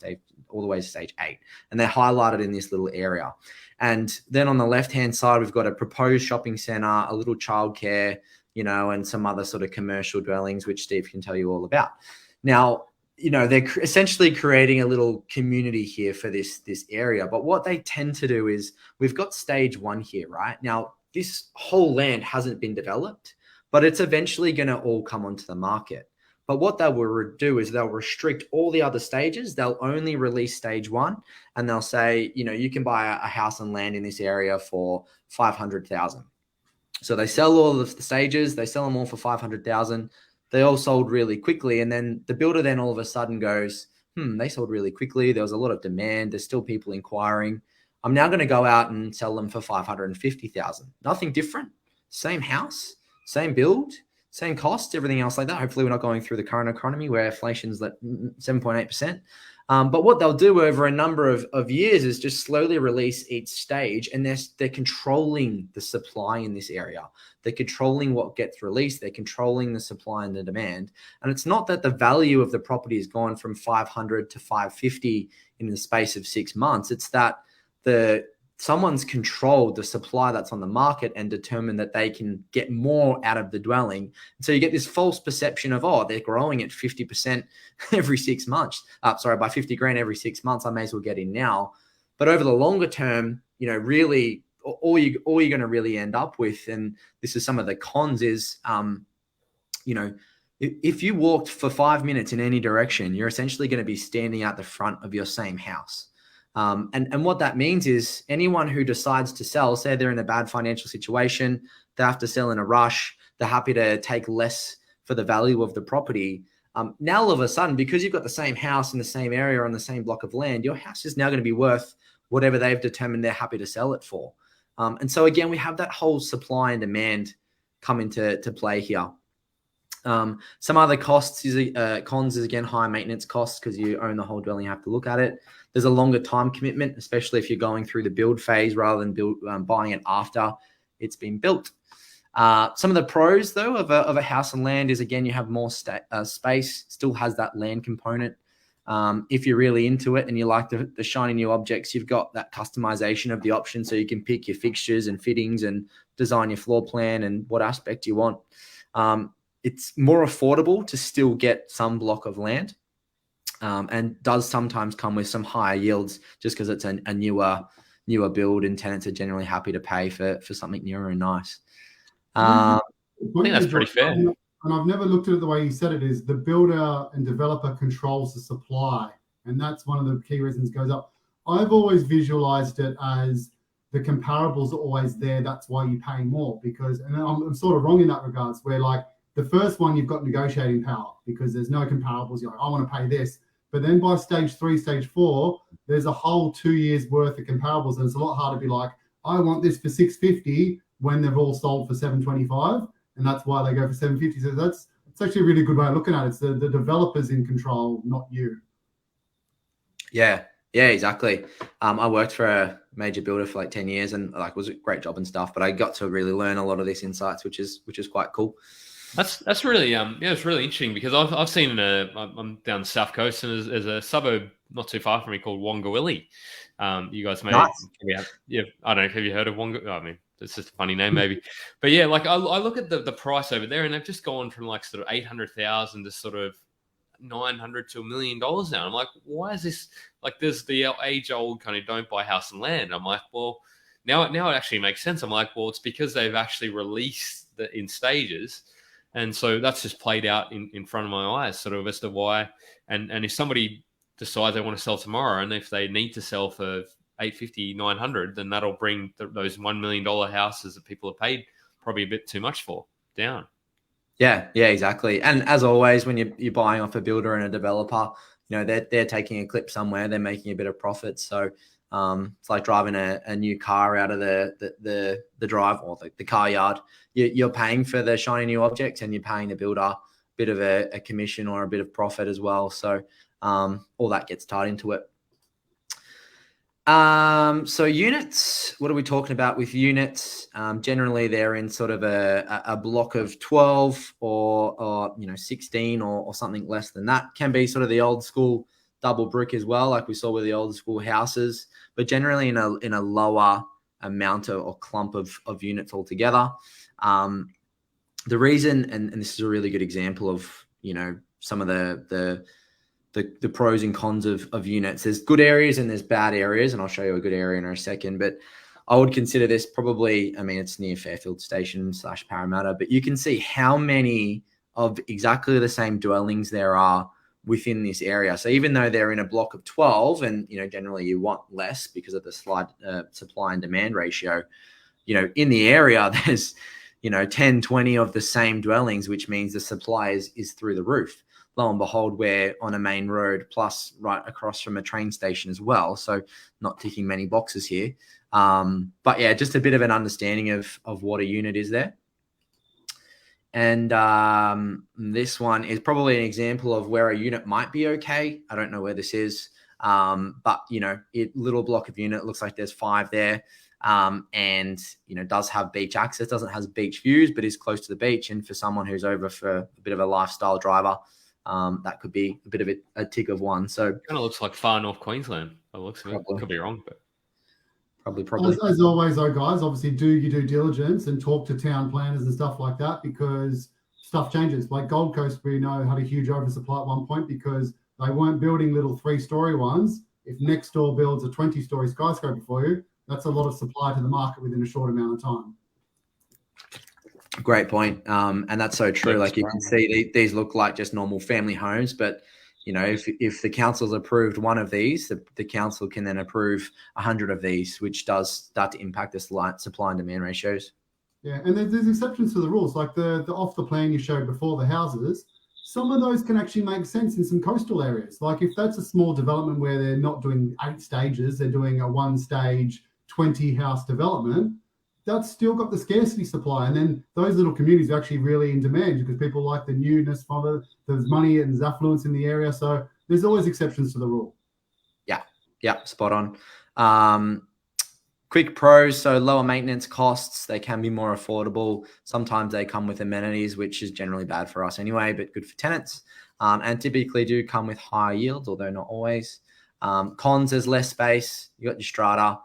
all the way to stage 8. And they're highlighted in this little area. And then on the left-hand side, we've got a proposed shopping center, a little childcare, and some other sort of commercial dwellings, which Steve can tell you all about. Now, they're essentially creating a little community here for this area. But what they tend to do is we've got stage 1 here, right? Now, this whole land hasn't been developed, but it's eventually going to all come onto the market. But what they will do is they'll restrict all the other stages. They'll only release stage 1 and they'll say, you can buy a house and land in this area for $500,000. So they sell all of the stages. They sell them all for $500,000. They all sold really quickly. And then the builder then all of a sudden goes, they sold really quickly. There was a lot of demand. There's still people inquiring. I'm now going to go out and sell them for $550,000. Nothing different. Same house, same build, same cost, everything else like that. Hopefully we're not going through the current economy where inflation's at 7.8%. But what they'll do over a number of years is just slowly release each stage, and they're controlling the supply in this area. They're controlling what gets released. They're controlling the supply and the demand. And it's not that the value of the property has gone from 500 to 550 in the space of 6 months. It's that someone's controlled the supply that's on the market and determined that they can get more out of the dwelling. So you get this false perception of, they're growing at 50% every 6 months. By 50 grand every 6 months, I may as well get in now. But over the longer term, really all you're going to really end up with, and this is some of the cons is, if you walked for 5 minutes in any direction, you're essentially going to be standing out the front of your same house. And what that means is anyone who decides to sell, say they're in a bad financial situation, they have to sell in a rush, they're happy to take less for the value of the property. Now, all of a sudden, because you've got the same house in the same area on the same block of land, your house is now going to be worth whatever they've determined they're happy to sell it for. And so, again, we have that whole supply and demand come into play here. Some other cons is, again, high maintenance costs because you own the whole dwelling, you have to look at it. There's a longer time commitment, especially if you're going through the build phase rather than buying it after it's been built. Some of the pros, though, of a house and land is, again, you have more space, still has that land component. If you're really into it and you like the shiny new objects, you've got that customization of the option, so you can pick your fixtures and fittings and design your floor plan and what aspect you want. It's more affordable to still get some block of land, and does sometimes come with some higher yields just because it's a newer build, and tenants are generally happy to pay for something newer and nice. I think that's pretty fair. And I've never looked at it the way you said it, is the builder and developer controls the supply. And that's one of the key reasons it goes up. I've always visualized it as the comparables are always there. That's why you pay more, because, and I'm sort of wrong in that regards, where like the first one, you've got negotiating power because there's no comparables. You're like, I want to pay this. But then by stage 3, stage 4, there's a whole 2 years worth of comparables. And it's a lot harder to be like, I want this for $650 when they've all sold for $725. And that's why they go for $750. So that's actually a really good way of looking at it. It's the developers in control, not you. Yeah, exactly. I worked for a major builder for like 10 years and like it was a great job and stuff, but I got to really learn a lot of these insights, which is quite cool. That's really it's really interesting because I've seen I'm down the south coast, and there's a suburb not too far from me called Wongawilli. You guys may I don't know, have you heard of Wonga? I mean, it's just a funny name maybe, but yeah, like I look at the price over there, and they've just gone from like sort of 800,000 to sort of 900 to $1 million now. I'm like, why is this? Like, there's the age old kind of don't buy house and land. I'm like, well, now it actually makes sense. I'm like, well, it's because they've actually released in stages. And so that's just played out in front of my eyes, sort of as to why. And if somebody decides they want to sell tomorrow, and if they need to sell for 850, 900, then that'll bring those $1 million houses that people have paid probably a bit too much for down. Yeah, exactly. And as always, when you're buying off a builder and a developer, you know, they're taking a clip somewhere, they're making a bit of profit. So it's like driving a new car out of the drive or the car yard. You're paying for the shiny new object, and you're paying the builder a bit of a commission or a bit of profit as well. So all that gets tied into it. So units, what are we talking about with units? Generally they're in sort of a block of 12 or 16 or something less than that. Can be sort of the old school double brick as well, like we saw with the old school houses, but generally in a lower amount or clump of units altogether. The reason, and this is a really good example of, some of the pros and cons of units. There's good areas and there's bad areas, and I'll show you a good area in a second, but I would consider this probably, it's near Fairfield Station / Parramatta, but you can see how many of exactly the same dwellings there are within this area. So even though they're in a block of 12 and, generally you want less because of the supply and demand ratio, in the area, there's, 10, 20 of the same dwellings, which means the supply is through the roof. Lo and behold, we're on a main road plus right across from a train station as well. So not ticking many boxes here. But yeah, just a bit of an understanding of what a unit is there. And this one is probably an example of where a unit might be okay. I don't know where this is, but, little block of unit, looks like there's 5 there. And, does have beach access, doesn't have beach views, but is close to the beach. And for someone who's over for a bit of a lifestyle driver, that could be a bit of a tick of one. So kind of looks like far north Queensland. It looks like it. Could be wrong, but probably. As always, though, guys, obviously do your due diligence and talk to town planners and stuff like that, because stuff changes. Like Gold Coast, we know had a huge oversupply at one point because they weren't building little 3-story ones. If next door builds a 20-story skyscraper for you, that's a lot of supply to the market within a short amount of time. Great point. And that's so true. Like you can see, these look like just normal family homes, but if the council's approved one of these, the council can then approve 100 of these, which does start to impact the supply and demand ratios. Yeah, and there's exceptions to the rules. Like the off the plan you showed before, the houses, some of those can actually make sense in some coastal areas. Like if that's a small development where they're not doing 8 stages, they're doing a 1-stage 20-house development, that's still got the scarcity supply. And then those little communities are actually really in demand because people like the newness from it. There's money and there's affluence in the area. So there's always exceptions to the rule. Yeah, spot on. Quick pros, so lower maintenance costs. They can be more affordable. Sometimes they come with amenities, which is generally bad for us anyway, but good for tenants. And typically do come with higher yields, although not always. Cons, there's less space. You got your strata.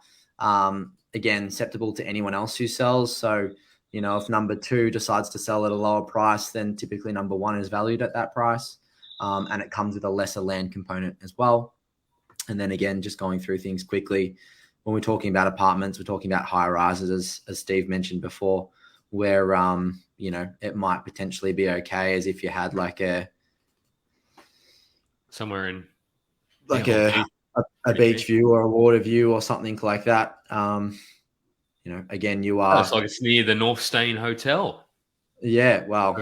Again, acceptable to anyone else who sells. So, if number 2 decides to sell at a lower price, then typically number 1 is valued at that price. And it comes with a lesser land component as well. And then again, just going through things quickly, when we're talking about apartments, we're talking about high rises, as Steve mentioned before, where, it might potentially be okay as if you had like somewhere in a beach view or a water view or something like that. Again, you are. It's like it's near the North Stain Hotel. Yeah, well,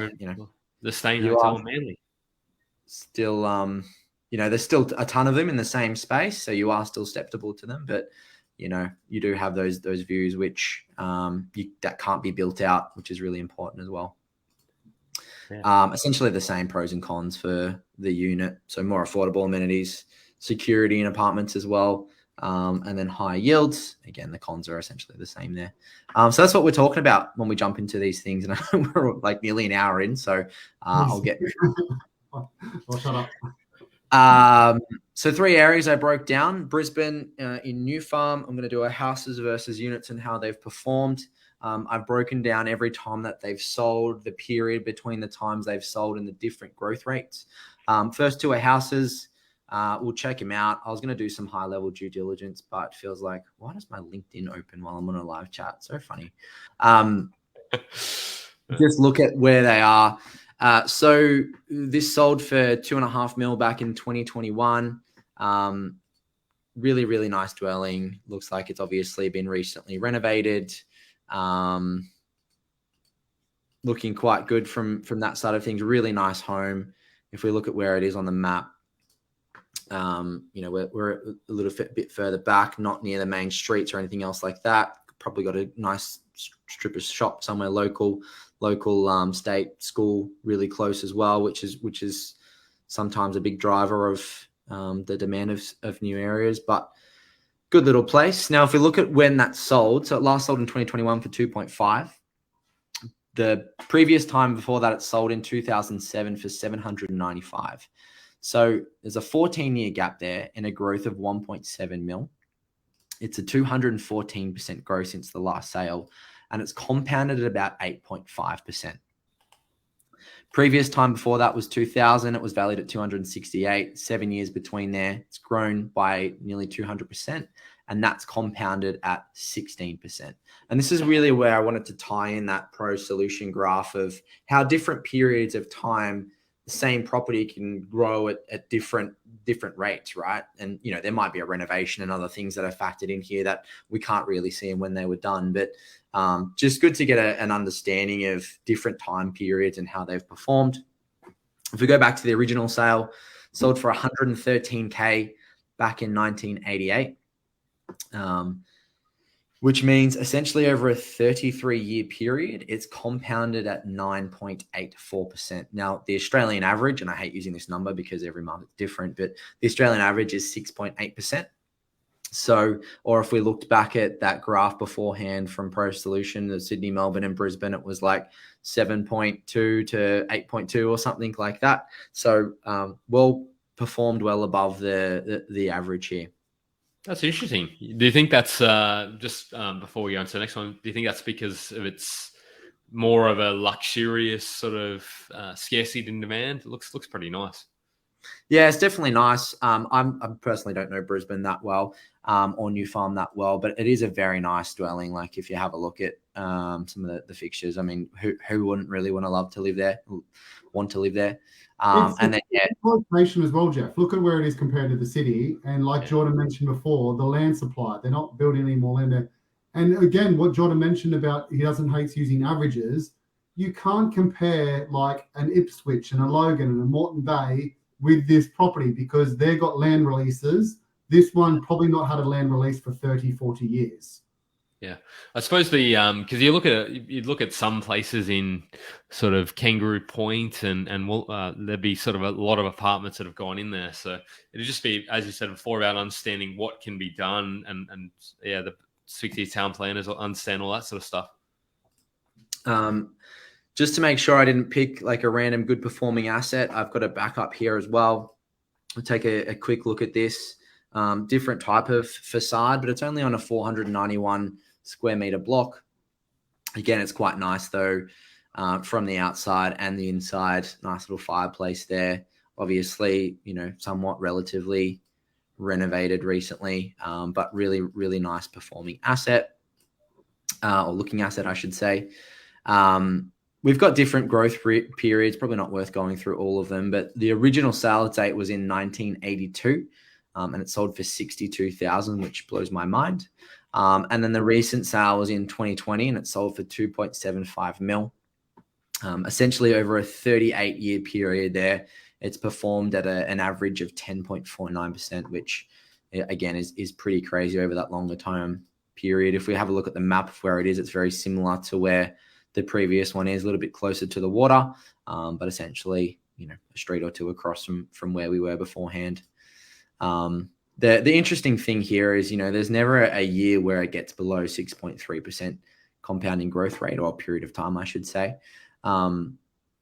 the Stain Hotel in Manly. Still, there's still a ton of them in the same space, so you are still susceptible to them. But you do have those views which that can't be built out, which is really important as well. Yeah. Essentially the same pros and cons for the unit. So more affordable amenities, security in apartments as well, and then high yields. Again, the cons are essentially the same there. So that's what we're talking about when we jump into these things. And we're like nearly an hour in, so I'll get. I'll shut up. So 3 areas I broke down. Brisbane in New Farm. I'm going to do a houses versus units and how they've performed. I've broken down every time that they've sold, the period between the times they've sold and the different growth rates. First 2 are houses. We'll check them out. I was going to do some high-level due diligence, but it feels like, why does my LinkedIn open while I'm on a live chat? So funny. Just look at where they are. So this sold for $2.5 million back in 2021. Really, really nice dwelling. Looks like it's obviously been recently renovated. Looking quite good from that side of things. Really nice home. If we look at where it is on the map, we're a little bit further back, not near the main streets or anything else like that. Probably got a nice strip of shop somewhere local state school really close as well, which is sometimes a big driver of the demand of new areas, but good little place. Now, if we look at when that sold, so it last sold in 2021 for 2.5. The previous time before that, it sold in 2007 for 795. So there's a 14-year gap there and a growth of 1.7 mil. It's a 214% growth since the last sale, and it's compounded at about 8.5%. Previous time before that was 2000. It was valued at 268. 7 years between there. It's grown by nearly 200%, and that's compounded at 16%. And this is really where I wanted to tie in that pro solution graph of how different periods of time the same property can grow at different rates, right? And, there might be a renovation and other things that are factored in here that we can't really see when they were done. But just good to get an understanding of different time periods and how they've performed. If we go back to the original sale, sold for $113K back in 1988, which means essentially over a 33-year period, it's compounded at 9.84%. Now, the Australian average, and I hate using this number because every market's different, but the Australian average is 6.8%. So, or if we looked back at that graph beforehand from Pro Solution, the Sydney, Melbourne, and Brisbane, it was like 7.2 to 8.2 or something like that. So, performed well above the average here. That's interesting. Do you think that's just before we go on to the next one? Do you think that's because of its more of a luxurious sort of scarcity in demand? It looks pretty nice. Yeah, it's definitely nice. I personally don't know Brisbane that well or New Farm that well, but it is a very nice dwelling. Like if you have a look at some of the fixtures, I mean, who wouldn't really want to live there? And then location as well, Jeff. Look at where it is compared to the city, and like Jordan mentioned before, the land supply. They're not building any more land there. And again, what Jordan mentioned about he doesn't hate using averages. you can't compare like an Ipswich and a Logan and a Moreton Bay with this property because they've got land releases. This one probably not had a land release for 30, 40 years. Yeah, I suppose the because you look at some places in sort of Kangaroo Point and there'd be sort of a lot of apartments that have gone in there. So it'd just be, as you said before, about understanding what can be done and yeah, the 60 town planners will understand all that sort of stuff. Just to make sure I didn't pick like a random good performing asset, I've got a backup here as well. We'll take a quick look at this. Different type of facade, but it's only on a 491 square meter block. Again, it's quite nice though, from the outside and the inside. Nice little fireplace there. Obviously, somewhat relatively renovated recently, but really, really nice performing asset, or looking asset, I should say. We've got different growth periods, probably not worth going through all of them, but the original sale date was in 1982, and it sold for $62,000, which blows my mind. And then the recent sale was in 2020, and it sold for 2.75 mil. Essentially over a 38-year period there, it's performed at an average of 10.49%, which again is pretty crazy over that longer time period. If we have a look at the map of where it is, it's very similar to where the previous one is, a little bit closer to the water, but essentially, a street or two across from where we were beforehand. The interesting thing here is, there's never a year where it gets below 6.3% compounding growth rate, or a period of time, I should say,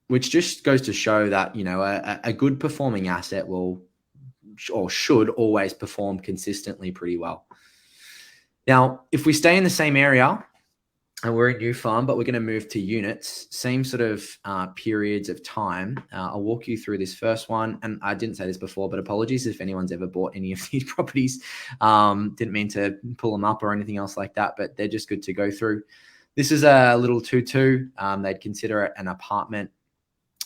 which just goes to show that, a good performing asset will or should always perform consistently pretty well. Now, if we stay in the same area, and we're in New Farm, but we're going to move to units, same sort of periods of time. I'll walk you through this first one. And I didn't say this before, but apologies if anyone's ever bought any of these properties. Didn't mean to pull them up or anything else like that, but they're just good to go through. This is a little 2-2. They'd consider it an apartment,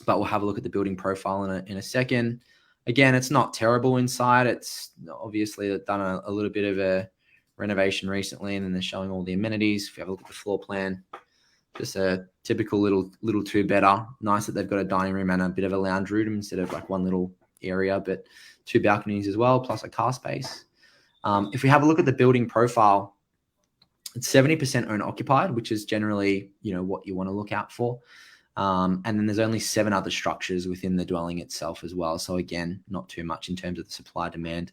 but we'll have a look at the building profile in a second. Again, it's not terrible inside. It's obviously done a little bit of a renovation recently, and then they're showing all the amenities. If you have a look at the floor plan, just a typical little 2-bedder. Nice that they've got a dining room and a bit of a lounge room instead of like one little area, but 2 balconies as well, plus a car space. If we have a look at the building profile, it's 70% owner occupied, which is generally, what you want to look out for. And then there's only 7 other structures within the dwelling itself as well. So again, not too much in terms of the supply demand.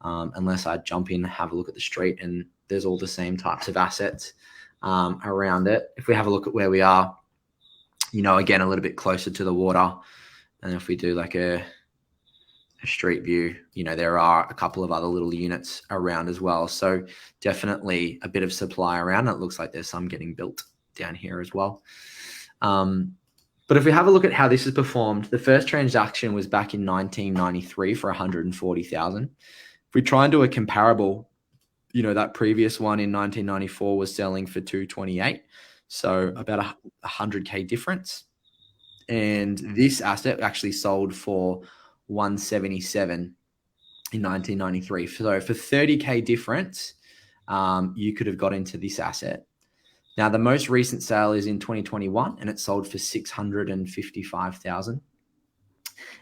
Unless I jump in, have a look at the street, and there's all the same types of assets around it. If we have a look at where we are, again, a little bit closer to the water. And if we do like a street view, there are a couple of other little units around as well. So definitely a bit of supply around. It looks like there's some getting built down here as well. But if we have a look at how this has performed, the first transaction was back in 1993 for $140,000. If we try and do a comparable, that previous one in 1994 was selling for $228,000, so about $100K difference. And this asset actually sold for $177,000 in 1993. So for $30K difference, you could have got into this asset. Now, the most recent sale is in 2021, and it sold for $655,000.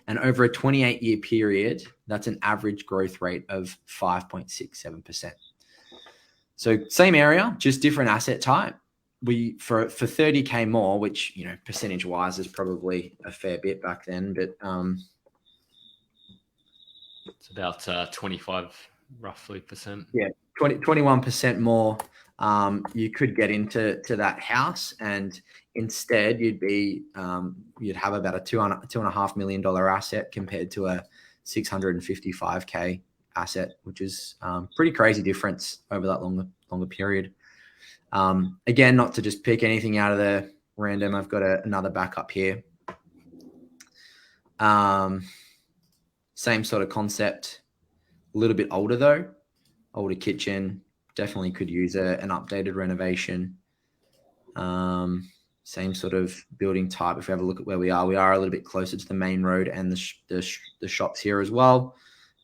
And over a 28-year period, that's an average growth rate of 5.67%. So same area, just different asset type. We for 30K more, which percentage-wise is probably a fair bit back then, but it's about 25 roughly percent. Yeah, 21% more. You could get into that house, and instead you'd have about a $2.5 million asset compared to a $655K asset, which is pretty crazy difference over that longer period. Again, not to just pick anything out of the random, I've got another backup here. Same sort of concept, a little bit older though, older kitchen. Definitely could use an updated renovation. Same sort of building type. If we have a look at where we are a little bit closer to the main road and the shops here as well.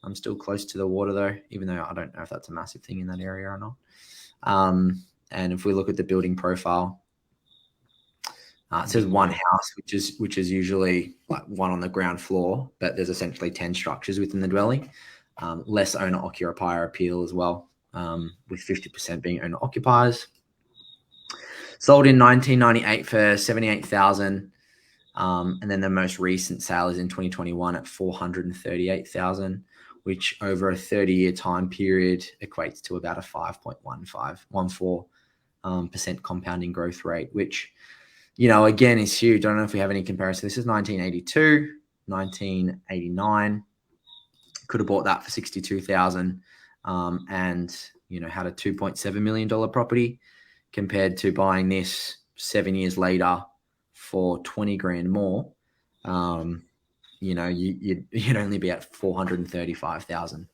I'm still close to the water though, even though I don't know if that's a massive thing in that area or not. And if we look at the building profile, It says one house, which is usually like one on the ground floor, but there's essentially 10 structures within the dwelling. Less owner-occupier appeal as well, with 50% being owner-occupiers. Sold in 1998 for $78,000. And then the most recent sale is in 2021 at $438,000, which over a 30-year time period equates to about a 5.14% compounding growth rate, which, again, is huge. I don't know if we have any comparison. This is 1982, 1989. Could have bought that for $62,000, and had a $2.7 million property, compared to buying this 7 years later for 20 grand more. You'd only be at 435,000.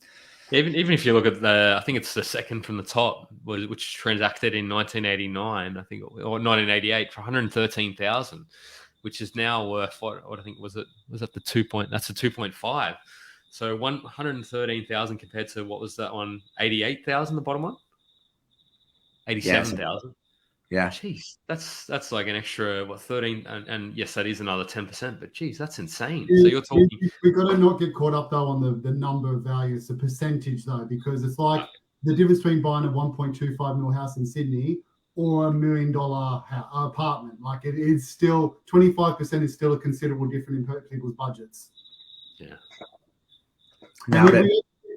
Even if you look at I think it's the second from the top, which transacted in 1989, I think, or 1988 for 113,000, which is now worth what I think was that the 2 point? That's a 2.5. So 113,000 compared to what was that one? 88,000, the bottom one. 87,000. Yeah. Jeez, that's like an extra 13, and yes, that is another 10%. But geez, that's insane. Yeah, so you're talking. We've got to not get caught up though on the number of values, the percentage though, because it's like the difference between buying a 1.25 mil house in Sydney or $1 million apartment. Like it is still 25% is still a considerable difference in people's budgets. Yeah.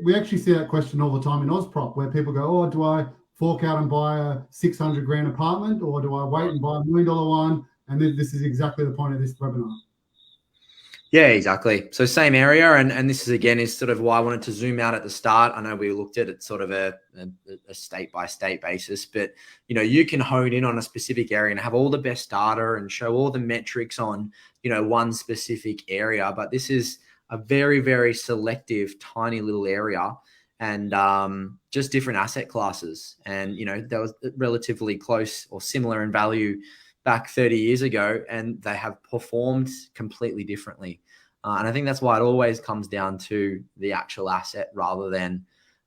We actually see that question all the time in Ozprop, where people go, "Oh, do I fork out and buy a 600 grand apartment, or do I wait and buy $1 million one?" And this is exactly the point of this webinar. Yeah, exactly. So same area, and this is sort of why I wanted to zoom out at the start. I know we looked at it sort of a state by state basis, but you can hone in on a specific area and have all the best data and show all the metrics on one specific area. But this is a very, very selective, tiny little area, and just different asset classes. And that was relatively close or similar in value back 30 years ago, and they have performed completely differently. And I think that's why it always comes down to the actual asset rather than,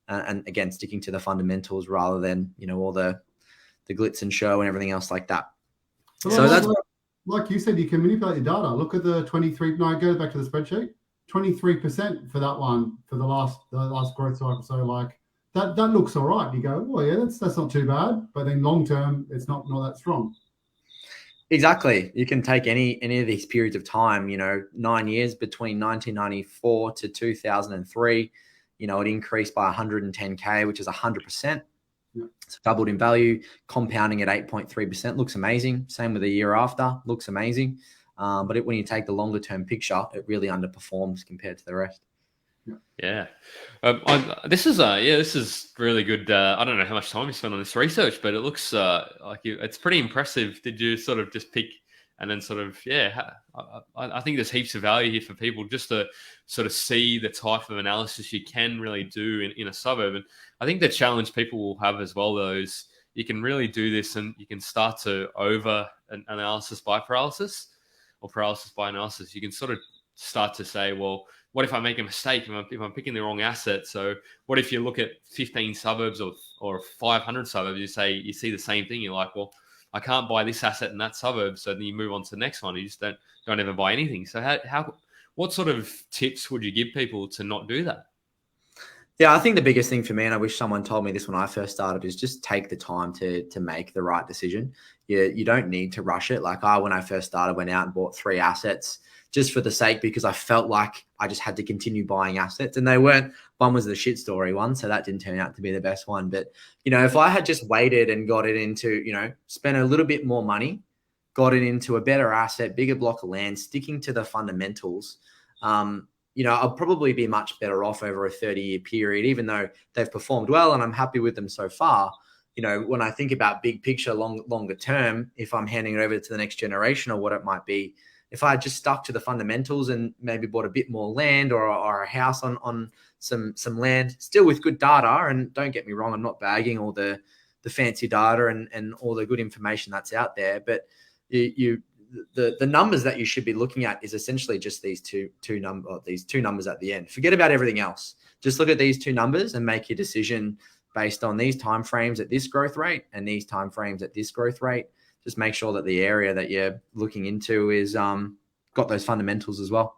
and again, sticking to the fundamentals rather than, all the glitz and show and everything else like that. So that's like you said, you can manipulate your data. Look at the 23. No, go back to the spreadsheet. 23% for that one for the last growth cycle. So like that looks all right. You go, well, yeah, that's not too bad. But then long term, it's not that strong. Exactly. You can take any of these periods of time, 9 years between 1994 to 2003, it increased by 110K, which is 100%. Yeah. It's doubled in value, compounding at 8.3%. Looks amazing. Same with the year after. Looks amazing. But when you take the longer term picture, it really underperforms compared to the rest. Yeah. This is really good. I don't know how much time you spent on this research, but it looks it's pretty impressive. Did you sort of just pick and then sort of, I think there's heaps of value here for people just to sort of see the type of analysis you can really do in a suburb. And I think the challenge people will have as well, though, is you can really do this and you can start to over analysis by paralysis or paralysis by analysis. You can sort of start to say, well, what if I make a mistake if I'm picking the wrong asset? So what if you look at 15 suburbs or 500 suburbs, you see the same thing. You're like, well, I can't buy this asset in that suburb. So then you move on to the next one. You just don't ever buy anything. So what sort of tips would you give people to not do that? Yeah, I think the biggest thing for me, and I wish someone told me this when I first started, is just take the time to make the right decision. You don't need to rush it. Like when I first started, went out and bought 3 assets just for the sake, because I felt like I just had to continue buying assets, and they weren't. One was the shit story one, so that didn't turn out to be the best one. But, if I had just waited and got it into, spent a little bit more money, got it into a better asset, bigger block of land, sticking to the fundamentals, I'll probably be much better off over a 30-year period, even though they've performed well and I'm happy with them so far. When I think about big picture, longer term, if I'm handing it over to the next generation or what it might be, if I just stuck to the fundamentals and maybe bought a bit more land or a house on some land, still with good data, and don't get me wrong, I'm not bagging all the fancy data and all the good information that's out there, but the numbers that you should be looking at is essentially just these two numbers at the end. Forget about everything else. Just look at these 2 numbers and make your decision based on these timeframes at this growth rate and these timeframes at this growth rate. just make sure that the area that you're looking into is got those fundamentals as well.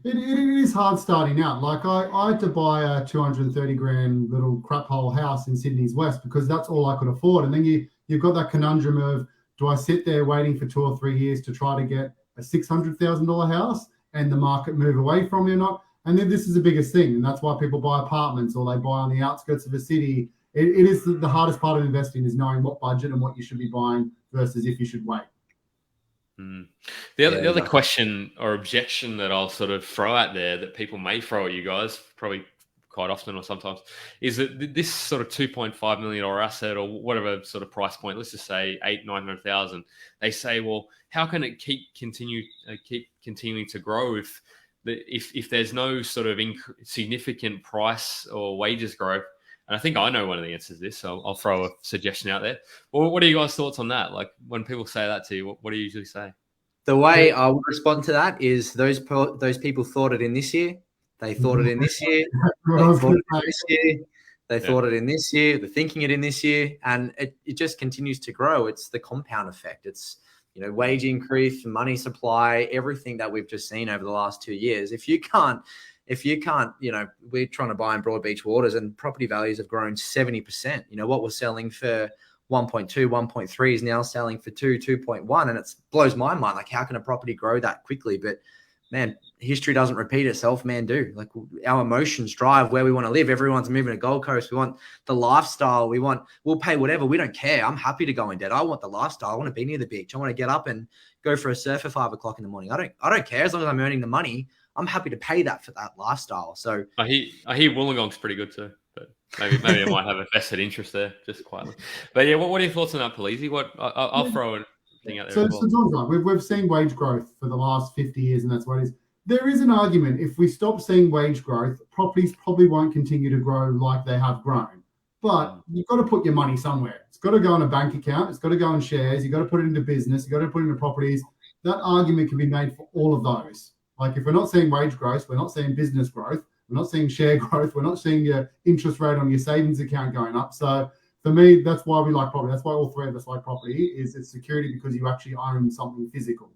It is hard starting out. Like I had to buy a 230 grand little crap hole house in Sydney's West because that's all I could afford. And then you've got that conundrum of, do I sit there waiting for 2 or 3 years to try to get a $600,000 house and the market move away from me or not? And then this is the biggest thing. And that's why people buy apartments or they buy on the outskirts of a city. It is the hardest part of investing, is knowing what budget and what you should be buying versus if you should wait. The other question or objection that I'll sort of throw out there that people may throw at you guys, probably quite often or sometimes, is that this sort of $2.5 million asset or whatever sort of price point, let's just say 800,000-900,000, they say, well, how can it keep continuing to grow if there's no sort of significant price or wages growth? And I think I know one of the answers to this, so I'll throw a suggestion out there. Well, what are you guys' thoughts on that? Like, when people say that to you, what do you usually say? The way I would respond to that is those people thought it in this year. They thought it in this year. They thought it in this year. They thought it in this year. They're thinking it in this year. And it just continues to grow. It's the compound effect. It's, wage increase, money supply, everything that we've just seen over the last 2 years. If you can't, we're trying to buy in Broadbeach Waters and property values have grown 70%. What we're selling for 1.2, 1.3 is now selling for 2.1. And it blows my mind. Like, how can a property grow that quickly? But man, history doesn't repeat itself. Man, do. Like, our emotions drive where we want to live. Everyone's moving to Gold Coast. We want the lifestyle. We'll pay whatever. We don't care. I'm happy to go in debt. I want the lifestyle. I want to be near the beach. I want to get up and go for a surf at 5 o'clock in the morning. I don't care. As long as I'm earning the money, I'm happy to pay that for that lifestyle. So I hear Wollongong's pretty good too, but maybe I might have a vested interest there, just quietly. But yeah, what are your thoughts on that, Polizzi? I'll throw a thing out there. So John's right. We've seen wage growth for the last 50 years, and that's what it is. There is an argument. If we stop seeing wage growth, properties probably won't continue to grow like they have grown. But you've got to put your money somewhere. It's got to go in a bank account. It's got to go in shares. You've got to put it into business. You've got to put it into properties. That argument can be made for all of those. Like, if we're not seeing wage growth, we're not seeing business growth, we're not seeing share growth, we're not seeing your interest rate on your savings account going up. So for me, that's why we like property. That's why all three of us like property, is it's security because you actually own something physical.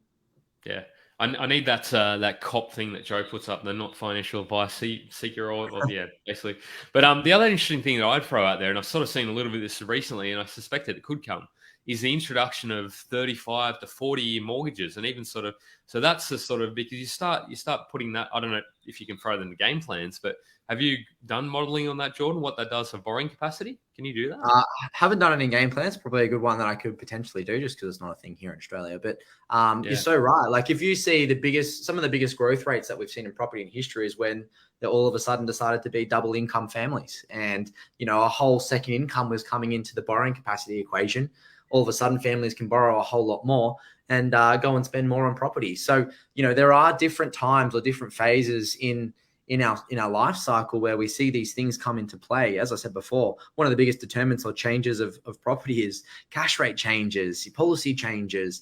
Yeah. I need that COP thing that Joe puts up, the not financial advice seeker, or yeah, basically. But the other interesting thing that I'd throw out there, and I've sort of seen a little bit of this recently, and I suspect that it could come, is the introduction of 35 to 40-year mortgages, and even sort of, so that's the sort of, because you start putting that, I don't know if you can throw them in the game plans, but have you done modeling on that, Jordan, what that does for borrowing capacity? Can you do that? Haven't done any game plans. Probably a good one that I could potentially do, just because it's not a thing here in Australia. But you're so right. Like, if you see some of the biggest growth rates that we've seen in property in history is when they all of a sudden decided to be double income families, and a whole second income was coming into the borrowing capacity equation. All of a sudden, families can borrow a whole lot more and go and spend more on property. So there are different times or different phases in our life cycle where we see these things come into play. As I said before, one of the biggest determinants or changes of property is cash rate changes, policy changes,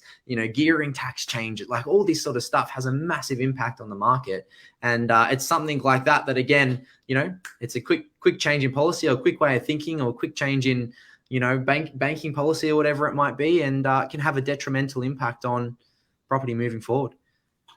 gearing tax changes, like all this sort of stuff has a massive impact on the market. And it's something like that again, it's a quick change in policy or a quick way of thinking or a quick change in, banking policy or whatever it might be, and can have a detrimental impact on property moving forward.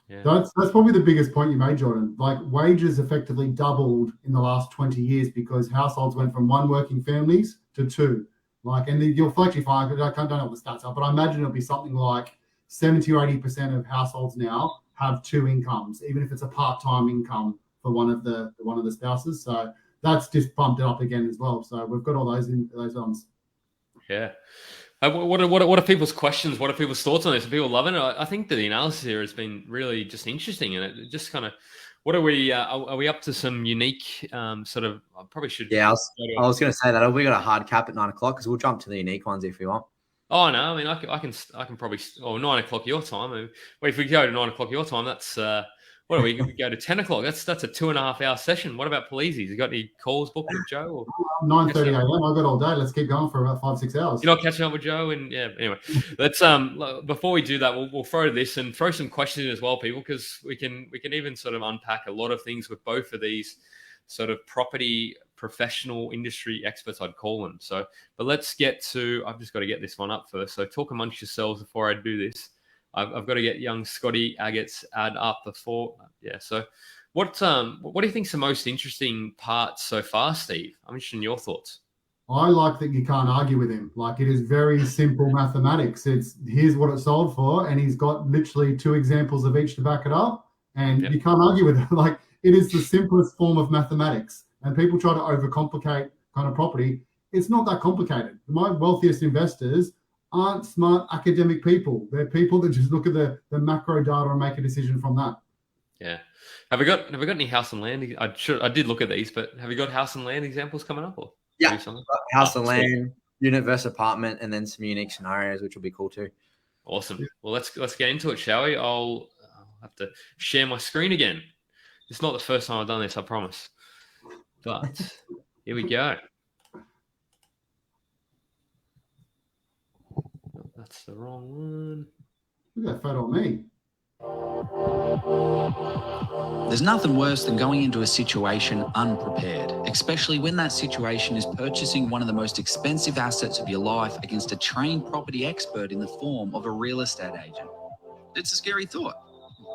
Yeah. That's probably the biggest point you made, Jordan. Like, wages effectively doubled in the last 20 years because households went from 1 working families to 2. Like, and you'll actually find, I don't know what the stats are, but I imagine it'll be something like 70 or 80% of households now have 2 incomes, even if it's a part-time income for one of the spouses. So that's just bumped it up again as well. So we've got all those ones. Yeah. What are people's questions? What are people's thoughts on this? Are people loving it? I think that the analysis here has been really just interesting, and it just kind of, what are we up to some unique sort of, I probably should. Yeah, I was going to say that we got a hard cap at 9 o'clock because we'll jump to the unique ones if we want. Oh no, I mean I can probably, 9 o'clock your time. Well, if we go to 9 o'clock your time, that's what do we go to 10 o'clock? That's a 2.5 hour session. What about Polizzi's? You got any calls booked with Joe? 9:30 a.m. I've got all day. Let's keep going for about 5-6 hours. You're not catching up with Joe, and yeah. Anyway, let's before we do that, we'll throw this and throw some questions in as well, people, because we can even sort of unpack a lot of things with both of these sort of property professional industry experts, I'd call them. So, but let's get to, I've just got to get this one up first. So talk amongst yourselves before I do this. I've got to get young Scotty Aggett's ad up before. Yeah. So what do you think's the most interesting part so far, Steve? I'm interested in your thoughts. I like that you can't argue with him. Like, it is very simple mathematics. It's here's what it sold for, and he's got literally 2 examples of each to back it up, and you can't argue with it. Like, it is the simplest form of mathematics, and people try to overcomplicate kind of property. It's not that complicated. My wealthiest investors aren't smart academic people. They're people that just look at the macro data and make a decision from that. Yeah. Have we got any house and land? I did look at these, but have you got house and land examples coming up? Or yeah, house and land, unit versus apartment, and then some unique scenarios, which will be cool too. Awesome. Well, let's get into it, shall we? I'll have to share my screen again. It's not the first time I've done this, I promise. But here we go. Oh, that's the wrong one. Look at that photo of me. There's nothing worse than going into a situation unprepared, especially when that situation is purchasing one of the most expensive assets of your life against a trained property expert in the form of a real estate agent. It's a scary thought,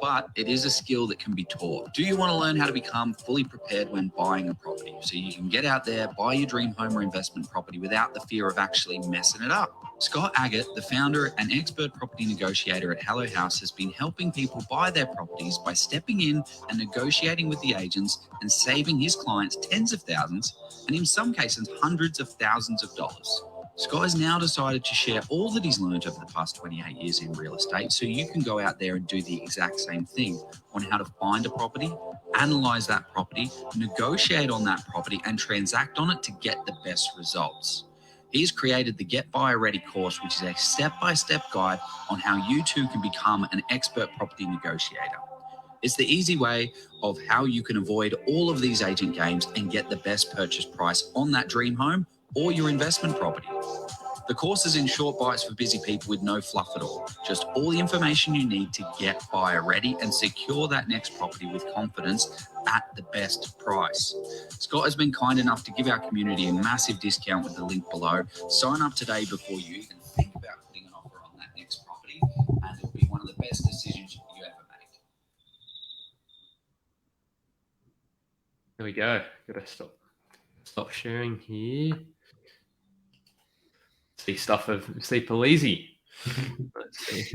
but it is a skill that can be taught. Do you want to learn how to become fully prepared when buying a property so you can get out there, buy your dream home or investment property without the fear of actually messing it up? Scott Agate, the founder and expert property negotiator at Hello House, has been helping people buy their properties by stepping in and negotiating with the agents and saving his clients tens of thousands and in some cases hundreds of thousands of dollars. Scott has now decided to share all that he's learned over the past 28 years in real estate so you can go out there and do the exact same thing on how to find a property, analyze that property, negotiate on that property, and transact on it to get the best results. He's created the Get Buyer Ready course, which is a step-by-step guide on how you too can become an expert property negotiator. It's the easy way of how you can avoid all of these agent games and get the best purchase price on that dream home or your investment property. The course is in short bites for busy people with no fluff at all. Just all the information you need to get buyer ready and secure that next property with confidence at the best price. Scott has been kind enough to give our community a massive discount with the link below. Sign up today before you even think about putting an offer on that next property, and it'll be one of the best decisions you ever make. There we go. Gotta stop sharing here. See stuff of Steve Polizzi. Let's see.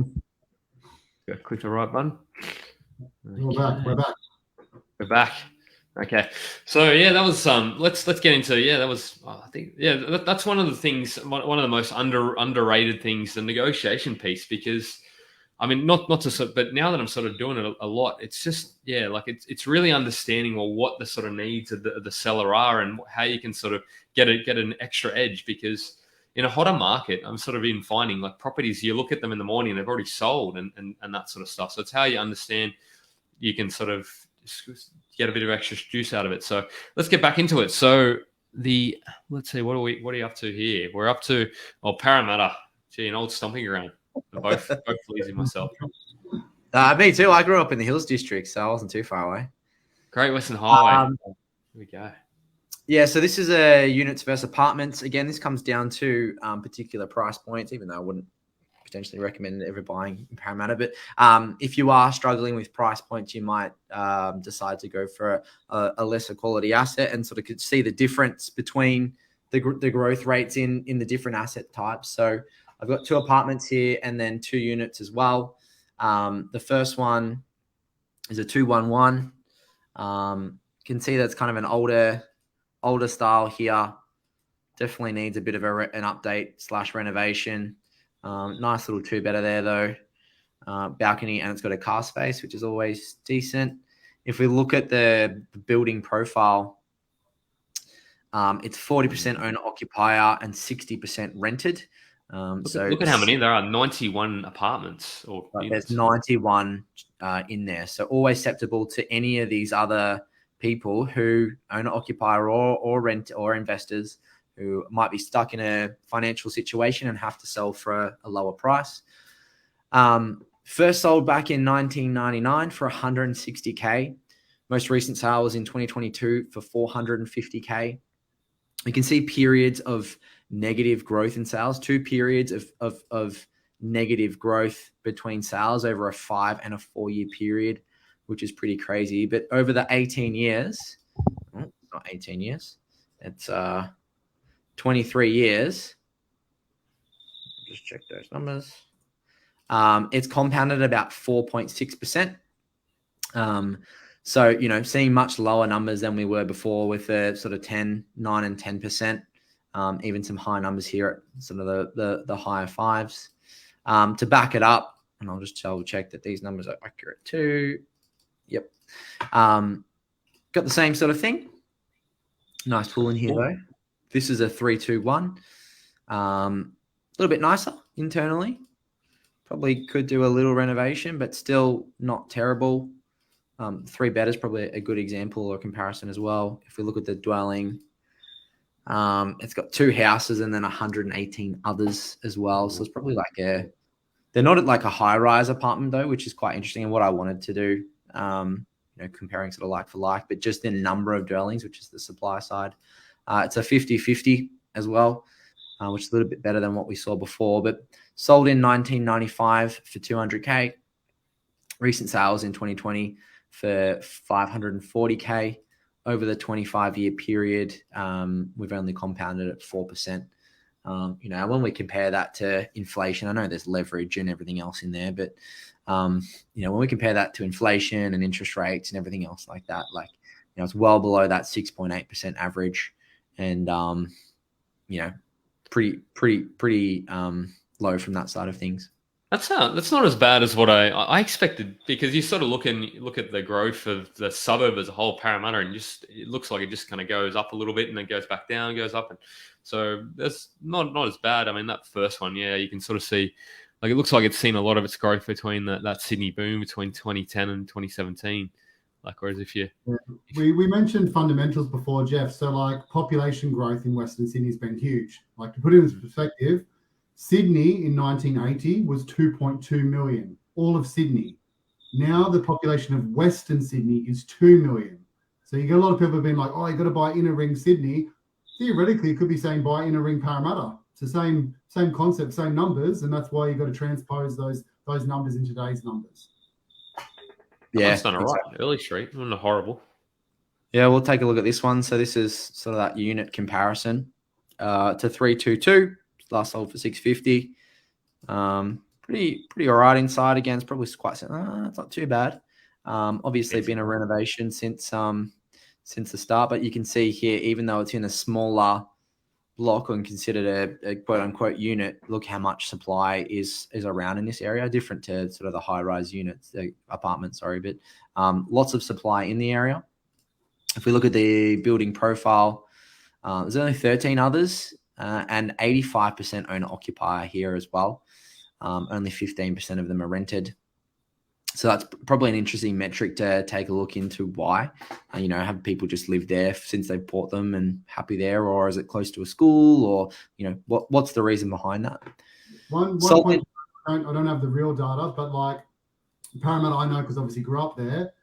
Go click the right button. Okay. We're back. Okay. So yeah, that was let's get into that was I think that's one of the things, one of the most underrated things, the negotiation piece, because I mean not to but now that I'm sort of doing it a lot, it's just like it's really understanding what the sort of needs of the seller are and how you can sort of get an extra edge, because in a hotter market, I'm sort of been finding like properties, you look at them in the morning, they've already sold and that sort of stuff. So it's how you understand you can sort of get a bit of extra juice out of it. So let's get back into it. So let's see, what are you up to here? We're up to Parramatta. Gee, an old stomping ground. Both pleasing myself. Me too. I grew up in the Hills District, so I wasn't too far away. Great Western Highway. Here we go. Yeah, so this is a units versus apartments. Again, this comes down to particular price points, even though I wouldn't potentially recommend ever buying in Parramatta. But if you are struggling with price points, you might decide to go for a lesser quality asset and sort of see the difference between the growth rates in the different asset types. So I've got 2 apartments here and then 2 units as well. The first one is a 211. You can see that's kind of an older style here. Definitely needs a bit of an update / renovation. Nice little 2-bedder there though. Balcony, and it's got a car space, which is always decent. If we look at the building profile, it's 40% owner occupier and 60% rented. Look at how many there are. 91 apartments or there's 91 in there. So always susceptible to any of these other people who owner occupier or rent or investors who might be stuck in a financial situation and have to sell for a lower price. First sold back in 1999 for $160K. Most recent sale was in 2022 for 450K. You can see periods of negative growth in sales, 2 periods of negative growth between sales over a 5 and a 4 year period, which is pretty crazy. But over the 18 years, not 18 years, it's 23 years. Just check those numbers. It's compounded about 4.6%. So, seeing much lower numbers than we were before with the sort of 10, 9 and 10%, even some high numbers here at sort of the higher 5s. To back it up, and I'll just double check that these numbers are accurate too. Yep. Got the same sort of thing. Nice pool in here though. This is a 3-2-1. A little bit nicer internally. Probably could do a little renovation, but still not terrible. 3 bed is probably a good example or comparison as well. If we look at the dwelling, it's got 2 houses and then 118 others as well. So it's probably like they're not like a high-rise apartment though, which is quite interesting and what I wanted to do, comparing sort of like for like, but just the number of dwellings, which is the supply side. It's a 50-50 as well, which is a little bit better than what we saw before, but sold in 1995 for 200K. Recent sales in 2020 for 540K. Over the 25-year period, we've only compounded at 4%. When we compare that to inflation, I know there's leverage and everything else in there, but when we compare that to inflation and interest rates and everything else like that, it's well below that 6.8% average, and pretty low from that side of things. That's not as bad as what I expected, because you sort of look at the growth of the suburb as a whole, Parramatta, and it looks like it just kind of goes up a little bit and then goes back down, goes up, and so that's not as bad. I mean, that first one, yeah, you can sort of see, like, it looks like it's seen a lot of its growth between that Sydney boom between 2010 and 2017. Like, whereas if you we mentioned fundamentals before, Jeff. So like population growth in Western Sydney has been huge. Like, to put it into perspective, Sydney in 1980 was 2.2 million, all of Sydney. Now the population of Western Sydney is 2 million. So you get a lot of people being like, oh, you got to buy inner ring Sydney. Theoretically, you could be saying buy inner ring Parramatta. It's the same concept, same numbers, and that's why you got to transpose those numbers into today's numbers. Yeah, that's done all right. Early Street, not horrible. Yeah, we'll take a look at this one. So this is sort of that unit comparison to 322. Last sold for 650. Pretty all right inside. Again, it's probably quite. It's not too bad. Obviously, been a renovation since the start, but you can see here, even though it's in a smaller block and considered a quote unquote unit, look how much supply is around in this area. Different to sort of the high rise units, apartments. Sorry, but lots of supply in the area. If we look at the building profile, there's only 13 others. And 85% owner occupier here as well. Only 15% of them are rented. So that's probably an interesting metric to take a look into why. Have people just lived there since they've bought them and happy there, or is it close to a school, or what's the reason behind that? One point, I don't have the real data, but like Parramatta, I know because obviously grew up there.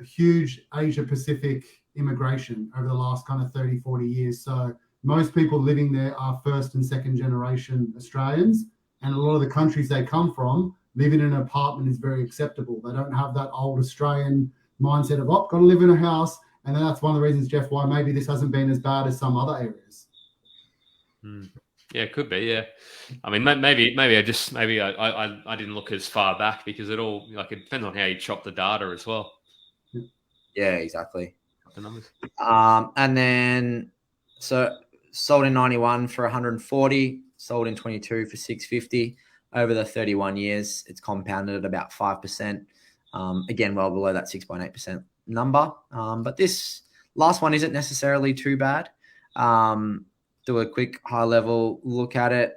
Huge Asia Pacific immigration over the last kind of 30, 40 years. So most people living there are first and second generation Australians, and a lot of the countries they come from, living in an apartment is very acceptable. They don't have that old Australian mindset of, got to live in a house. And then that's one of the reasons, Jeff, why maybe this hasn't been as bad as some other areas. Yeah, it could be. Yeah, I mean, maybe I didn't look as far back, because it all, like, it depends on how you chop the data as well. Yeah, exactly. The numbers. And then sold in 91 for 140, sold in 22 for 650. Over the 31 years, it's compounded at about 5%. Again, well below that 6.8% number. But this last one isn't necessarily too bad. Do a quick high level look at it.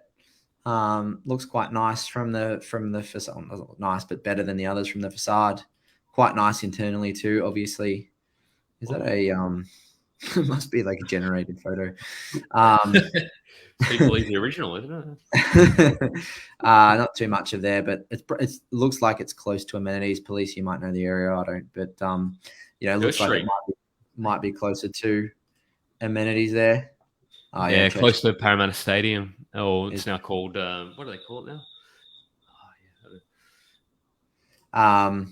Looks quite nice from the facade. Doesn't look nice, but better than the others from the facade. Quite nice internally too, obviously. Is that a it must be like a generated photo. Equally the original, isn't it? Not too much of there, but it looks like it's close to amenities. Police, you might know the area, I don't. But It looks like it might be closer to amenities there. Oh, yeah, close to Parramatta Stadium. Oh, it's now called, what do they call it now?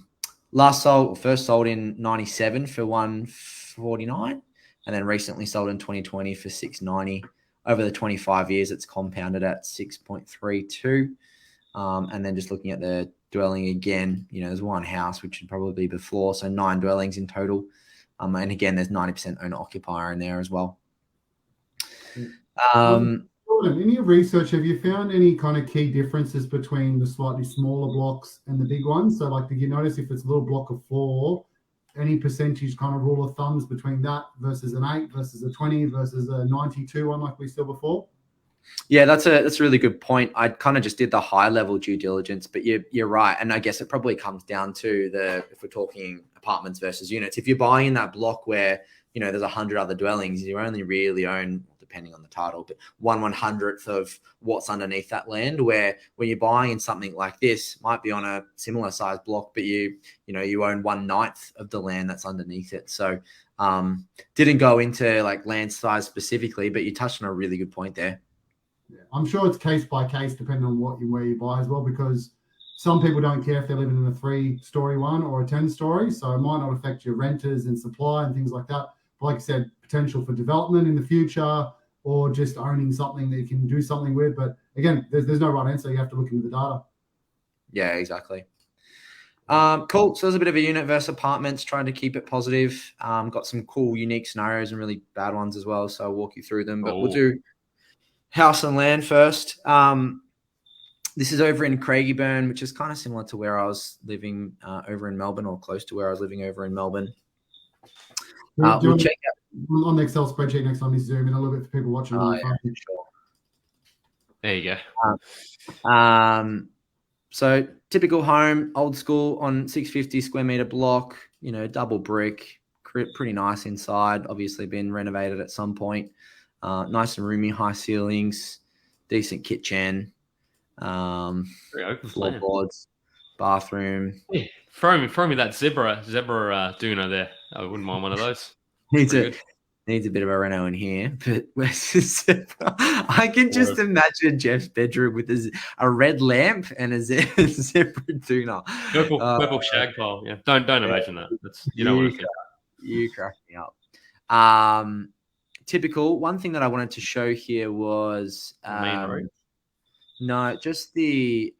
First sold in 97 for 149, and then recently sold in 2020 for 690. Over the 25 years, it's compounded at 6.32. And then just looking at the dwelling again, there's one house, which would probably be the floor, so 9 dwellings in total. And again, there's 90% owner occupier in there as well. Jordan, in your research, have you found any kind of key differences between the slightly smaller blocks and the big ones? So, like, did you notice if it's a little block of 4, any percentage kind of rule of thumbs between that versus an 8 versus a 20 versus a 92 one like we saw before? Yeah, that's a really good point. I kind of just did the high level due diligence, but you're right. And I guess it probably comes down to if we're talking apartments versus units. If you're buying in that block where, there's 100 other dwellings, you only really own, depending on the title, but 1/100th of what's underneath that land. Where when you're buying in something like this, might be on a similar size block, but you own 1/9 of the land that's underneath it. So didn't go into like land size specifically, but you touched on a really good point there. Yeah, I'm sure it's case by case depending on where you buy as well, because some people don't care if they're living in a 3-story one or a 10-story, so it might not affect your renters and supply and things like that. But like I said, potential for development in the future or just owning something that you can do something with. But again, there's no right answer. You have to look into the data. Yeah, exactly. Cool. So there's a bit of a unit versus apartments, trying to keep it positive. Got some cool, unique scenarios and really bad ones as well. So I'll walk you through them, but we'll do house and land first. This is over in Craigieburn, which is kind of similar to where I was living over in Melbourne, or close to where I was living over in Melbourne. We'll check out on the Excel spreadsheet next time you zoom in a little bit for people watching. Sure. There you go. So typical home, old school, on 650 square meter block, double brick, pretty nice inside, obviously been renovated at some point. Nice and roomy, high ceilings, decent kitchen, floorboards, bathroom. Yeah. Throw me that zebra Duno there. I wouldn't mind one of those. Needs a bit of a reno in here, but where's the zebra? I can just imagine Jeff's bedroom with a red lamp and a zebra Duno. Purple shag pile. Yeah, don't imagine that. You don't want to think that. You crack me up. Typical. One thing that I wanted to show here was just the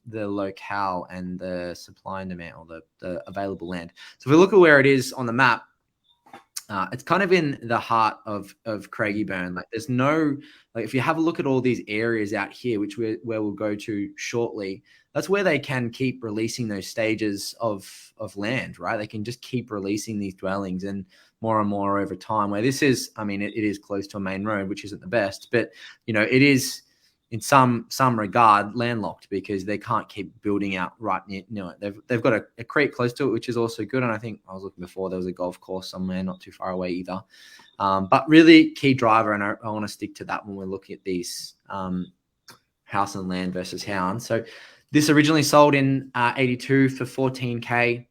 locale and the supply and demand, or the available land. So if we look at where it is on the map, it's kind of in the heart of Craigieburn. Like, there's no, like, if you have a look at all these areas out here, where we'll go to shortly, that's where they can keep releasing those stages of land, right? They can just keep releasing these dwellings and more over time. Where this is, I mean, it is close to a main road, which isn't the best, but it is in some regard landlocked, because they can't keep building out right near it. They've got a creek close to it, which is also good. And I think I was looking before, there was a golf course somewhere not too far away either. But really key driver, and I want to stick to that when we're looking at these house and land versus hound. So this originally sold in 82 for 14K.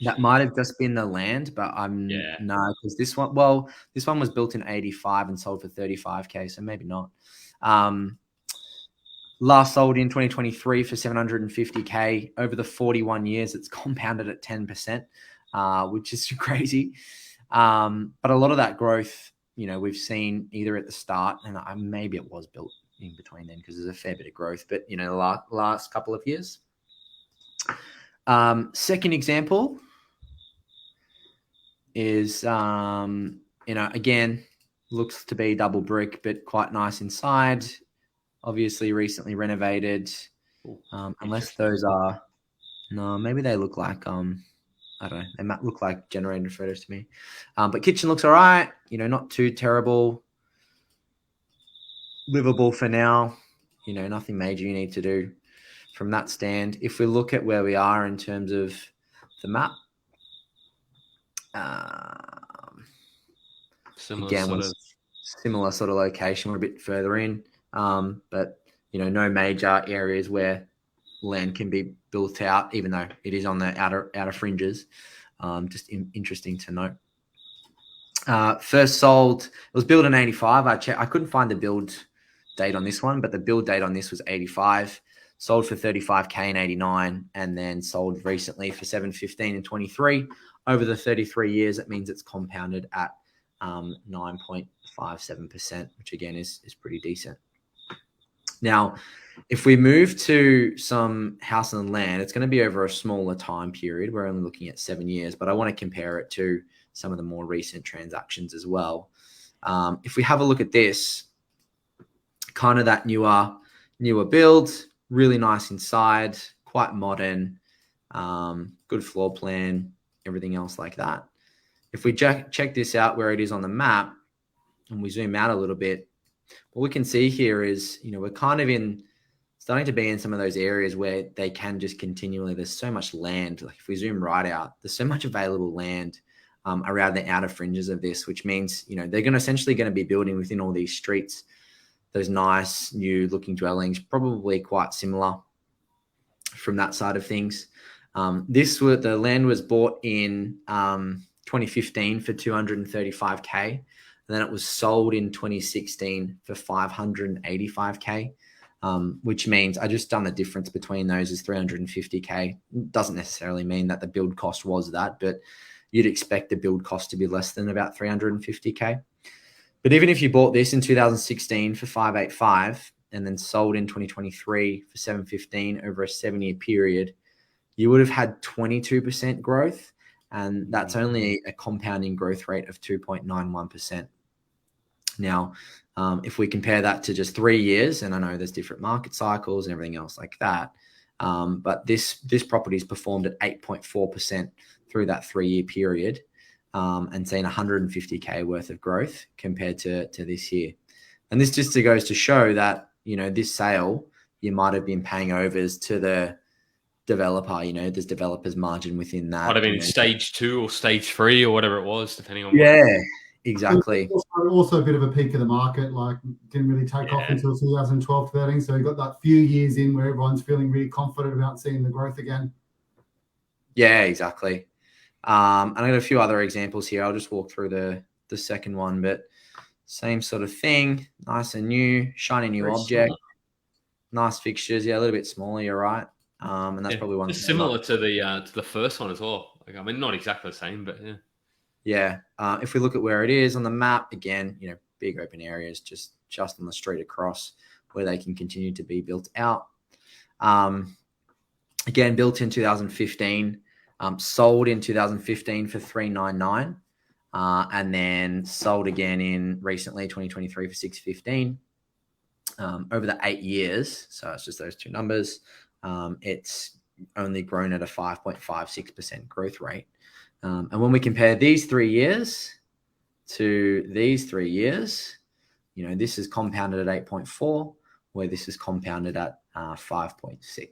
That might have just been the land, but no, because this one was built in 85 and sold for 35K, so maybe not. Last sold in 2023 for 750K. Over the 41 years, it's compounded at 10%, which is crazy. But a lot of that growth, we've seen either at the start, and maybe it was built in between then, because there's a fair bit of growth, but the last couple of years. Second example is, again, looks to be double brick, but quite nice inside. Obviously recently renovated. Unless those are, no, maybe they look like, I don't know, they might look like generated photos to me. But kitchen looks all right, not too terrible. Livable for now, nothing major you need to do from that stand. If we look at where we are in terms of the map, similar sort of location. We're a bit further in, but no major areas where land can be built out, even though it is on the outer fringes. Just interesting to note. First sold, it was built in 85. I couldn't find the build date on this one, but the build date on this was 85. Sold for 35K in 89, and then sold recently for 715 in 23. Over the 33 years, it means it's compounded at 9.57%, which again is pretty decent. Now, if we move to some house and land, it's going to be over a smaller time period. We're only looking at 7 years, but I want to compare it to some of the more recent transactions as well. If we have a look at this, kind of that newer build, really nice inside, quite modern, good floor plan, everything else like that. If we check this out where it is on the map and we zoom out a little bit, what we can see here is, we're kind of starting to be in some of those areas where they can just continually, there's so much land. Like if we zoom right out, there's so much available land around the outer fringes of this, which means, they're essentially going to be building within all these streets, those nice new looking dwellings, probably quite similar from that side of things. The land was bought in 2015 for 235K. And then it was sold in 2016 for 585K, which means I just done the difference between those is 350K. Doesn't necessarily mean that the build cost was that, but you'd expect the build cost to be less than about 350K. But even if you bought this in 2016 for 585 and then sold in 2023 for 715 over a 7-year period, you would have had 22% growth. And that's only a compounding growth rate of 2.91%. Now, if we compare that to just 3 years, and I know there's different market cycles and everything else like that, but this property's performed at 8.4% through that 3-year period, and seen 150K worth of growth compared to this year. And this just goes to show that, this sale, you might have been paying overs to the developer, there's developer's margin within that. Might have been stage 2 or stage 3 or whatever it was, depending on. Yeah, exactly. Also a bit of a peak of the market, like didn't really take off until 2012, 13. So you got that few years in where everyone's feeling really confident about seeing the growth again. Yeah, exactly. And I got a few other examples here. I'll just walk through the second one, but same sort of thing. Nice and new, shiny new object. Smaller. Nice fixtures. Yeah, a little bit smaller. You're right. And that's probably one similar to the first one as well. Like, I mean, not exactly the same, but yeah. Yeah. If we look at where it is on the map, again, big open areas just on the street across where they can continue to be built out. Again, built in 2015, sold in 2015 for 399, and then sold again in recently 2023 for 615. Over the 8 years, so it's just those two numbers. It's only grown at a 5.56% growth rate. And when we compare these 3 years to these 3 years, this is compounded at 8.4, where this is compounded at 5.6.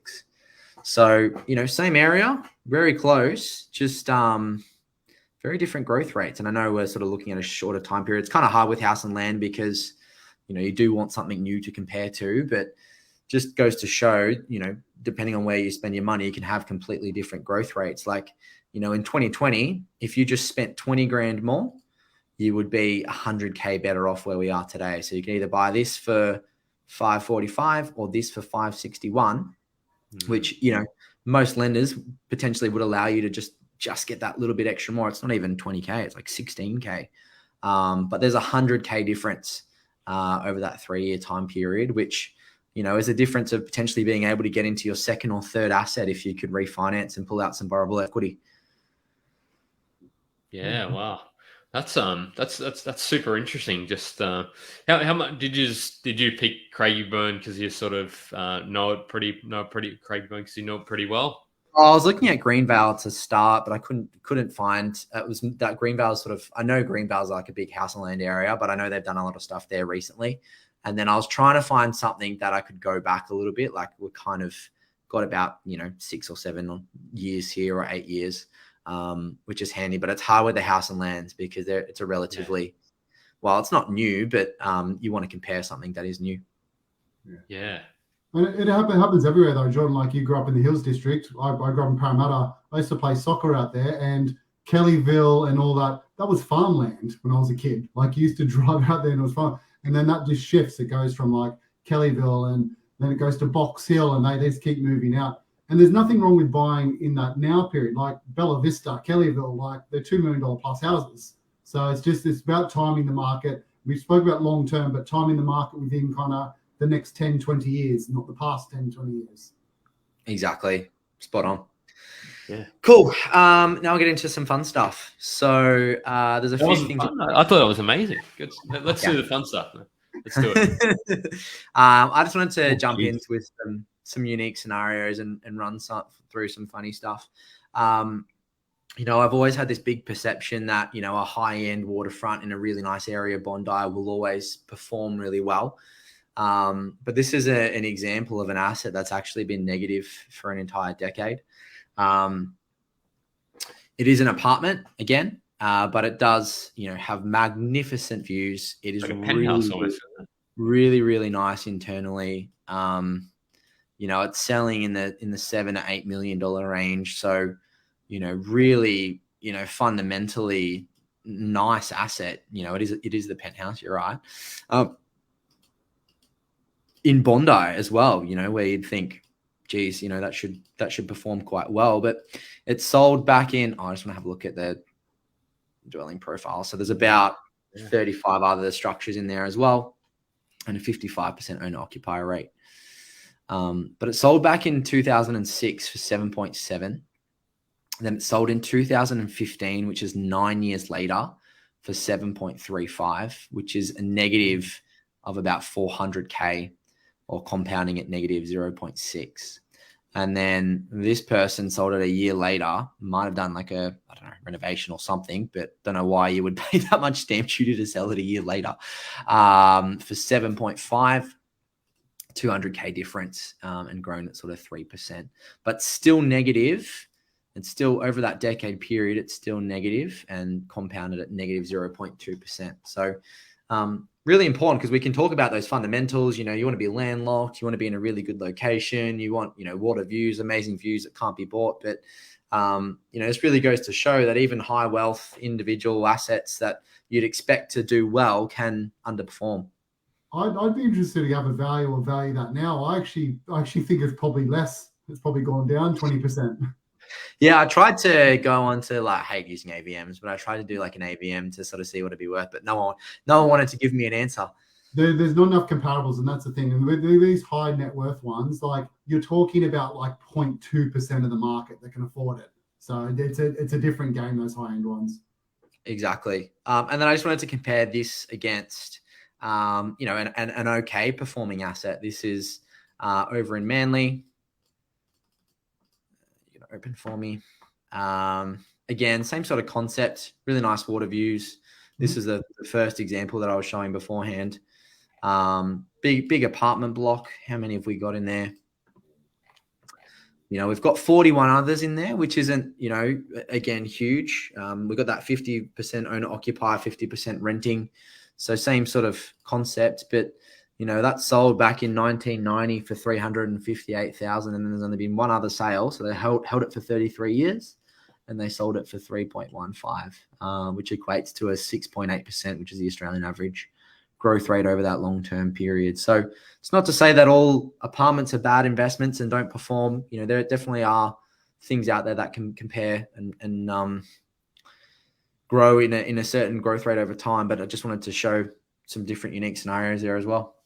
So, same area, very close, just very different growth rates. And I know we're sort of looking at a shorter time period. It's kind of hard with house and land because, you do want something new to compare to, but just goes to show, depending on where you spend your money, you can have completely different growth rates. Like, in 2020, if you just spent 20 grand more, you would be 100K better off where we are today. So you can either buy this for 545 or this for 561, which, most lenders potentially would allow you to just get that little bit extra more. It's not even 20K, it's like 16K. But there's 100K difference over that 3-year time period, which, is a difference of potentially being able to get into your second or third asset if you could refinance and pull out some borrowable equity. Yeah, wow, that's super interesting. Just how much did you pick Craigieburn because you sort of know Craigieburn because you know it pretty well? I was looking at Greenvale to start, but I couldn't find. It was that Greenvale sort of. I know Greenvale's like a big house and land area, but I know they've done a lot of stuff there recently. And then I was trying to find something that I could go back a little bit. Like we kind of got about 6 or 7 years here or 8 years, which is handy. But it's hard with the house and lands because it's a relatively well, it's not new, but you want to compare something that is new. Yeah. And it happens everywhere though, John. Like you grew up in the Hills District. I grew up in Parramatta. I used to play soccer out there, and Kellyville and all that. That was farmland when I was a kid. Like, you used to drive out there and it was farm. And then that just shifts. It goes from like Kellyville and then it goes to Box Hill and they just keep moving out. And there's nothing wrong with buying in that now period, like Bella Vista, Kellyville, like they're $2 million plus houses. So it's about timing the market. We spoke about long term, but timing the market within kind of the next 10, 20 years, not the past 10, 20 years. Exactly. Spot on. Yeah. Cool. Now we'll get into some fun stuff. So there's a few things. I thought that was amazing. Good. Let's do the fun stuff. Let's do it. I just wanted to jump in with some unique scenarios and run through some funny stuff. You know, I've always had this big perception that, you know, a high-end waterfront in a really nice area, Bondi, will always perform really well. But this is an example of an asset that's actually been negative for an entire decade. It is an apartment again, but it does, you know, have magnificent views. It is like a penthouse almost. Really, really nice internally. You know, it's selling in the $7 to $8 million range. So, you know, really, you know, fundamentally nice asset. You know, it is the penthouse. You're right. In Bondi as well, you know, where you'd think, geez, you know, that should perform quite well. But it's sold back in. I just want to have a look at the dwelling profile. So there's about 35 other structures in there as well, and a 55% owner occupier rate. But it sold back in 2006 for 7.7. Then it sold in 2015, which is 9 years later, for 7.35, which is a negative of about 400K, or compounding at negative 0.6. And then this person sold it a year later, might have done like a, I don't know, renovation or something, but don't know why you would pay that much stamp duty to sell it a year later, for 7.5, 200K difference, and grown at sort of 3%, but still negative. And still over that decade period, it's still negative and compounded at negative 0.2%. So really important, because we can talk about those fundamentals. You know, you want to be landlocked, you want to be in a really good location, you want, you know, water views, amazing views that can't be bought. But, you know, this really goes to show that even high wealth individual assets that you'd expect to do well can underperform. I'd be interested to have a value that now. I actually think it's probably less. It's probably gone down 20%. Yeah, I tried to go on to, like, I hate using AVMs, but I tried to do like an AVM to sort of see what it'd be worth, but no one wanted to give me an answer. There's not enough comparables, and that's the thing. And with these high net worth ones, like, you're talking about like 0.2% of the market that can afford it. So it's a different game, those high end ones. Exactly. And then I just wanted to compare this against, you know, an okay performing asset. This is over in Manly. Open for me. Again, same sort of concept, really nice water views. This is the first example that I was showing beforehand. Big apartment block. How many have we got in there? You know, we've got 41 others in there, which isn't, you know, again, huge. We've got that 50% owner occupier, 50% renting. So same sort of concept, but you know, that sold back in 1990 for 358,000, and then there's only been one other sale. So they held it for 33 years, and they sold it for 3.15, which equates to a 6.8%, which is the Australian average growth rate over that long-term period. So it's not to say that all apartments are bad investments and don't perform. You know, there definitely are things out there that can compare and grow in a certain growth rate over time. But I just wanted to show some different unique scenarios there as well.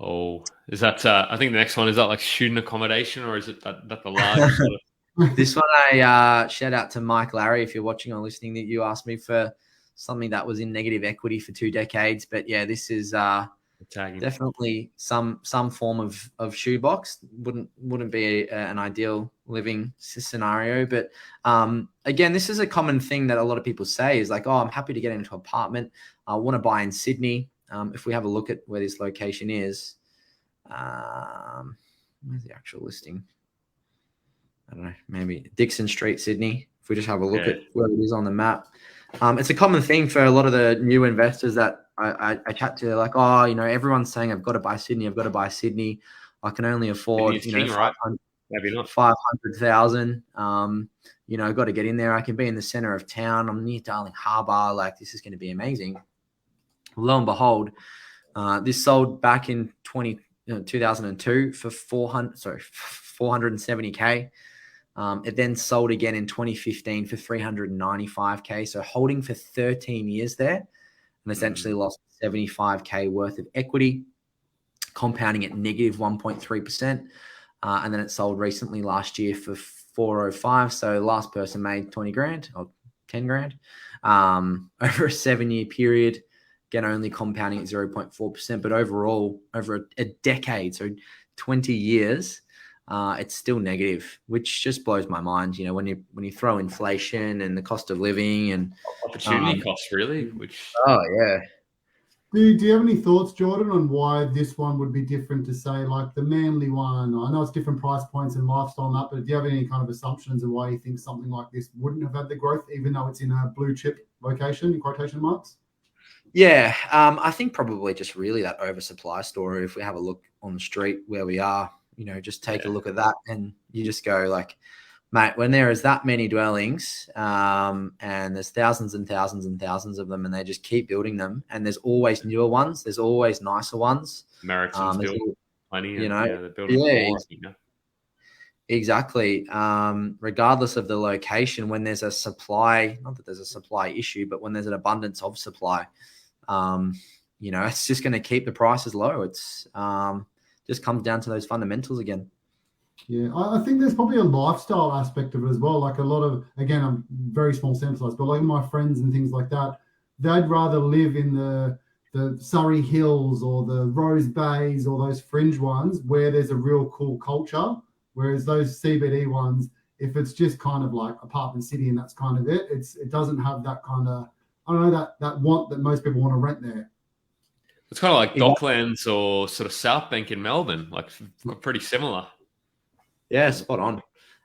Oh, is that, I think the next one, is that like student accommodation, or is it that the large sort of... This one, I shout out to Mike Larry, if you're watching or listening, that you asked me for something that was in negative equity for 2 decades. But yeah, this is definitely some form of shoebox. Wouldn't be an ideal living scenario. But again, this is a common thing that a lot of people say is like, oh, I'm happy to get into an apartment. I want to buy in Sydney. If we have a look at where this location is, where's the actual listing? I don't know, maybe Dixon Street, Sydney. If we just have a look at where it is on the map. It's a common thing for a lot of the new investors that I chat to. They're like, oh, you know, everyone's saying I've got to buy Sydney. I've got to buy Sydney. I can only afford, you know, 500,000. got to get in there. I can be in the center of town. I'm near Darling Harbour. Like, this is going to be amazing. Lo and behold, this sold back in 2002 for 470K. It then sold again in 2015 for 395K. So holding for 13 years there, and essentially lost 75K worth of equity, compounding at negative 1.3%. And then it sold recently last year for 405. So the last person made 20 grand or 10 grand over a 7-year period. Again, only compounding at 0.4%, but overall, over a decade, so 20 years, it's still negative, which just blows my mind. When you throw inflation and the cost of living and opportunity costs, really. Oh yeah. Do you have any thoughts, Jordan, on why this one would be different to, say, like the Manly one? I know it's different price points and lifestyle and that, but do you have any kind of assumptions of why you think something like this wouldn't have had the growth, even though it's in a blue chip location, in quotation marks? Yeah, I think probably just really that oversupply story. If we have a look on the street where we are, just take a look at that, and you just go like, mate, when there is that many dwellings, and there's thousands and thousands and thousands of them, and they just keep building them, and there's always newer ones, there's always nicer ones. Americans build plenty, they're building more. Exactly. Regardless of the location, when there's a supply, not that there's a supply issue, but when there's an abundance of supply, it's just going to keep the prices low. It's just comes down to those fundamentals again. Yeah, I think there's probably a lifestyle aspect of it as well. Like a lot of, again, I'm very small sample size, but like my friends and things like that, they'd rather live in the Surrey Hills or the Rose Bays or those fringe ones where there's a real cool culture. Whereas those CBD ones, if it's just kind of like apartment city and that's kind of it, it doesn't have that kind of, I don't know, that want that most people want to rent there. It's kind of like Docklands or sort of South Bank in Melbourne, like pretty similar. Yeah, spot on.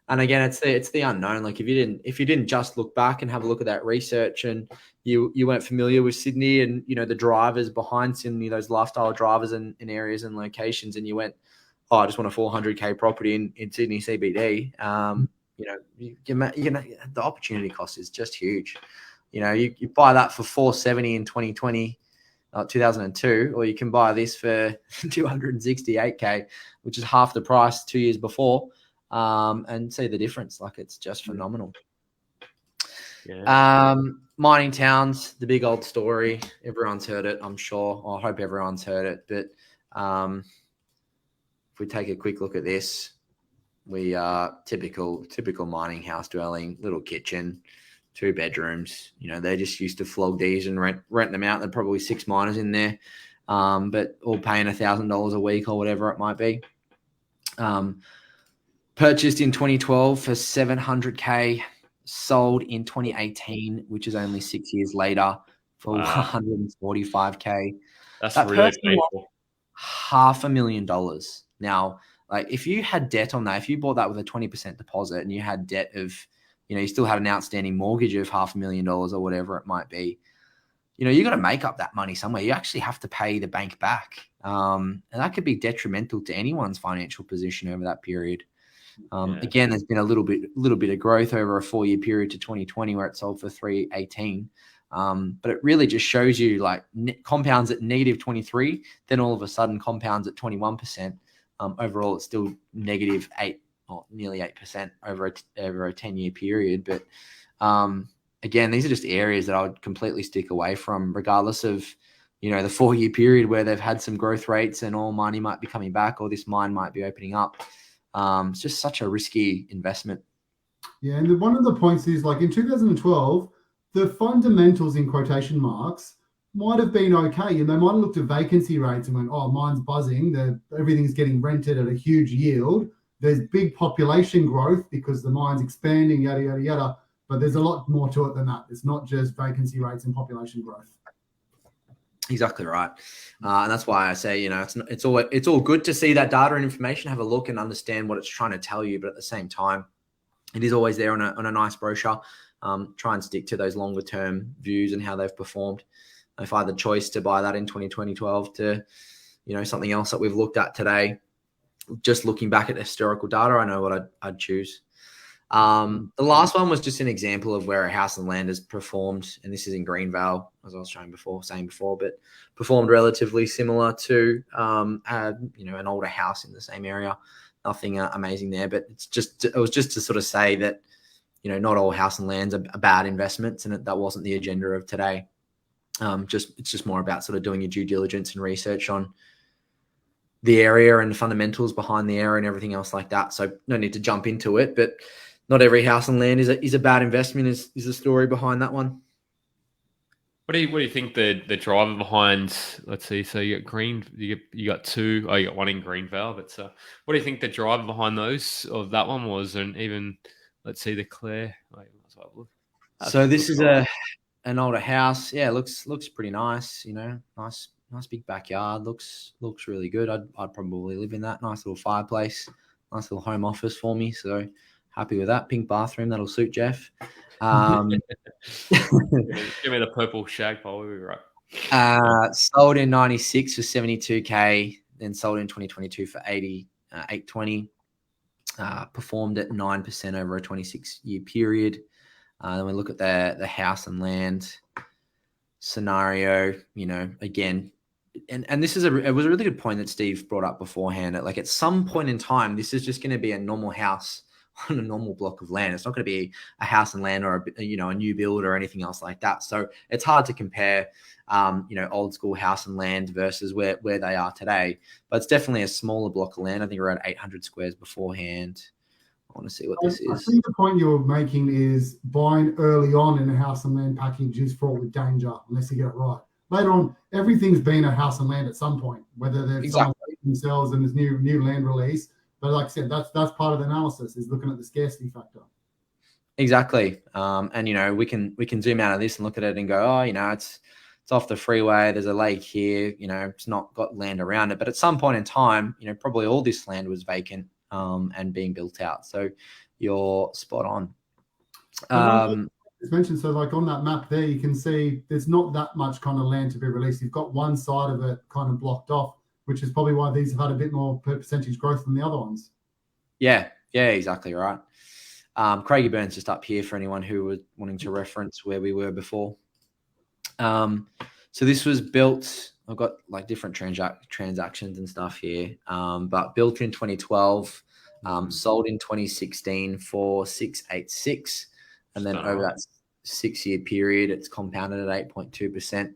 And again, it's the unknown. Like if you didn't just look back and have a look at that research, and you weren't familiar with Sydney and the drivers behind Sydney, those lifestyle drivers in areas and locations, and you went, oh, I just want a 400K property in Sydney CBD. The opportunity cost is just huge. You buy that for 470 in 2002, or you can buy this for 268K, which is half the price 2 years before, and see the difference. Like, it's just phenomenal. Yeah. Mining towns, the big old story. Everyone's heard it, I'm sure. Or I hope everyone's heard it. But if we take a quick look at this, we are typical mining house dwelling, little kitchen, 2 bedrooms. They just used to flog these and rent them out. There'd probably 6 miners in there, but all paying $1,000 a week or whatever it might be. Purchased in 2012 for 700K, sold in 2018, which is only 6 years later, for 145K. That's really painful. $500,000. Now, like, if you had debt on that, if you bought that with a 20% deposit and you had debt of, you still had an outstanding mortgage of $500,000 or whatever it might be, you got to make up that money somewhere. You actually have to pay the bank back. And that could be detrimental to anyone's financial position over that period. Again, there's been a little bit of growth over a 4-year period to 2020 where it sold for 318. But it really just shows you, like, compounds at negative 23, then all of a sudden compounds at 21%. Overall, it's still negative 8 or nearly 8% over a 10-year period. But again, these are just areas that I would completely stick away from, regardless of the 4-year period where they've had some growth rates and all money might be coming back, or this mine might be opening up. It's just such a risky investment. Yeah, and one of the points is, like, in 2012, the fundamentals in quotation marks might have been okay, and they might have looked at vacancy rates and went, oh, mine's buzzing, everything's getting rented at a huge yield, there's big population growth because the mine's expanding, yada, yada, yada. But there's a lot more to it than that. It's not just vacancy rates and population growth. Exactly right. And that's why I say, it's all good to see that data and information, have a look and understand what it's trying to tell you. But at the same time, it is always there on a nice brochure. Try and stick to those longer term views and how they've performed. If I had the choice to buy that in 2012 to, something else that we've looked at today, just looking back at historical data, I know what I'd choose. The last one was just an example of where a house and land has performed, and this is in Greenvale, as I was saying before, but performed relatively similar to an older house in the same area. Nothing amazing there, but it was just to sort of say that not all house and lands are bad investments, and that wasn't the agenda of today. It's just more about sort of doing your due diligence and research on the area and the fundamentals behind the area and everything else like that. So no need to jump into it, but not every house and land is a bad investment is the story behind that one. What do you think the driver behind? Let's see. So you got you got two. Oh, you got one in Greenvale. But what do you think the driver behind those of that one was? And even let's see the Claire. So this is an older house. Yeah, looks pretty nice. Nice big backyard. Looks really good. I'd probably live in that. Nice little fireplace. Nice little home office for me. So happy with that. Pink bathroom. That'll suit Jeff. Give me the purple shag pole. We'll be right. Sold in 96 for 72K. Then sold in 2022 for 820. Performed at 9% over a 26-year period. Then we look at the house and land scenario. Again. And this it was a really good point that Steve brought up beforehand. At some point in time, this is just going to be a normal house on a normal block of land. It's not going to be a house and land or a new build or anything else like that. So it's hard to compare, old school house and land versus where they are today. But it's definitely a smaller block of land. I think around 800 squares beforehand. I want to see what this is. I think the point you're making is buying early on in a house and land package is fraught with danger unless you get it right. Later on, everything's been a house and land at some point, whether they've themselves and there's new land release. But like I said, that's part of the analysis is looking at the scarcity factor. Exactly. And we can zoom out of this and look at it and go, it's off the freeway. There's a lake here. It's not got land around it. But at some point in time, probably all this land was vacant and being built out. So you're spot on. It's mentioned, so like on that map there, you can see there's not that much kind of land to be released. You've got one side of it kind of blocked off, which is probably why these have had a bit more percentage growth than the other ones. Yeah, exactly right. Craigie Burn's just up here for anyone who was wanting to reference where we were before. So this was built, I've got different transactions and stuff here, but built in 2012, sold in 2016 for 686. And then over that 6-year period, it's compounded at 8.2%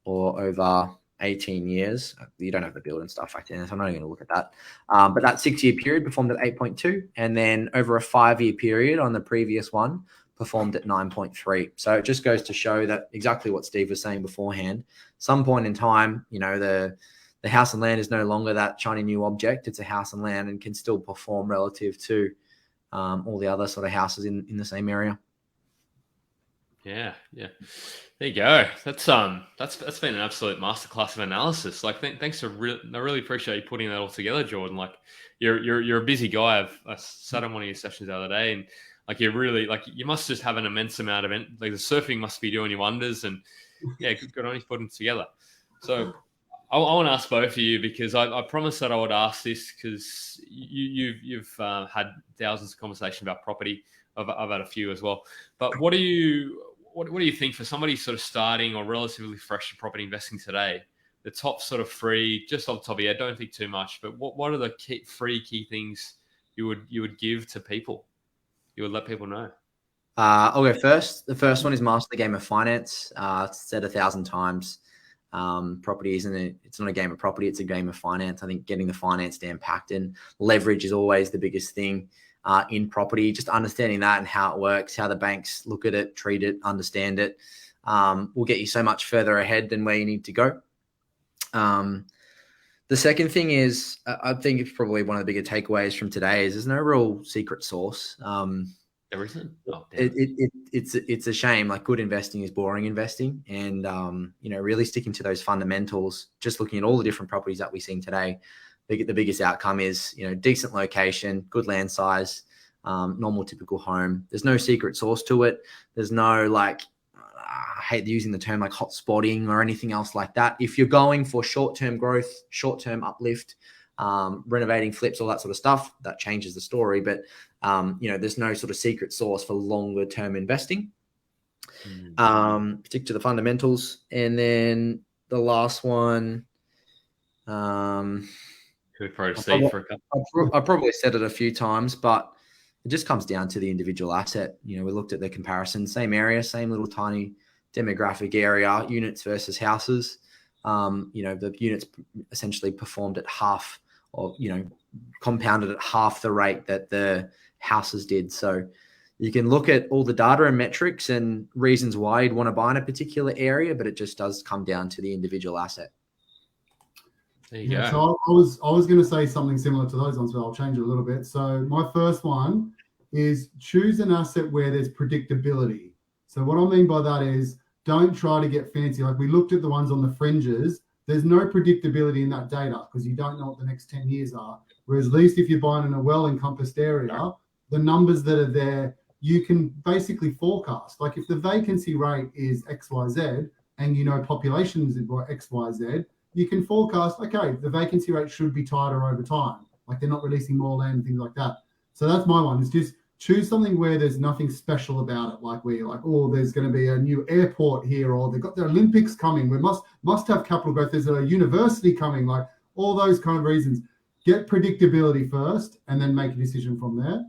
or over 18 years. You don't have the build and stuff like that, so I'm not even going to look at that. But that 6-year period performed at 8.2, and then over a 5-year period on the previous one performed at 9.3. So it just goes to show that exactly what Steve was saying beforehand. Some point in time, the house and land is no longer that shiny new object. It's a house and land and can still perform relative to all the other sort of houses in the same area. Yeah. There you go. That's been an absolute masterclass of analysis. Thanks I really appreciate you putting that all together, Jordan. You're a busy guy. I sat on one of your sessions the other day, and you're really you must just have an immense amount of the surfing must be doing you wonders, and good on you putting it together. So I want to ask both of you because I promised that I would ask this because you've had thousands of conversations about property. I've had a few as well. But what do you think for somebody sort of starting or relatively fresh in property investing today? The top sort of three, just off the top of your head, don't think too much, but what are the three key things you would give to people? You would let people know. I'll go first. The first one is master the game of finance. It's said 1,000 times. Property it's not a game of property, it's a game of finance. I think getting the finance down packed in. Leverage is always the biggest thing in property. Just understanding that and how it works, how the banks look at it, treat it, understand it, will get you so much further ahead than where you need to go. The second thing is, I think it's probably one of the bigger takeaways from today is there's no real secret sauce. There isn't. It's a shame. Good investing is boring investing, and really sticking to those fundamentals. Just looking at all the different properties that we've seen today, the biggest outcome is decent location, good land size, normal typical home. There's no secret sauce to it. There's no I hate using the term hot spotting or anything else like that. If you're going for short-term growth, short-term uplift, renovating, flips, all that sort of stuff. That changes the story. But, there's no sort of secret sauce for longer term investing. Stick to the fundamentals. And then the last one, Could proceed for a couple. I probably said it a few times, but it just comes down to the individual asset. We looked at the comparison, same area, same little tiny demographic area, units versus houses. The units essentially performed at half, or compounded at half the rate that the houses did. So you can look at all the data and metrics and reasons why you'd want to buy in a particular area, but it just does come down to the individual asset. There you go. So I was going to say something similar to those ones, but I'll change it a little bit. So my first one is choose an asset where there's predictability. So what I mean by that is don't try to get fancy. Like we looked at the ones on the fringes, there's no predictability in that data because you don't know what the next 10 years are. Whereas at least if you're buying in a well-encompassed area, the numbers that are there, you can basically forecast. Like if the vacancy rate is XYZ and population is XYZ, you can forecast, okay, the vacancy rate should be tighter over time. Like they're not releasing more land and things like that. So that's my one. It's just choose something where there's nothing special about it. Like where you're like, oh, there's going to be a new airport here, or they've got the Olympics coming. We must have capital growth. There's a university coming, like all those kind of reasons. Get predictability first and then make a decision from there.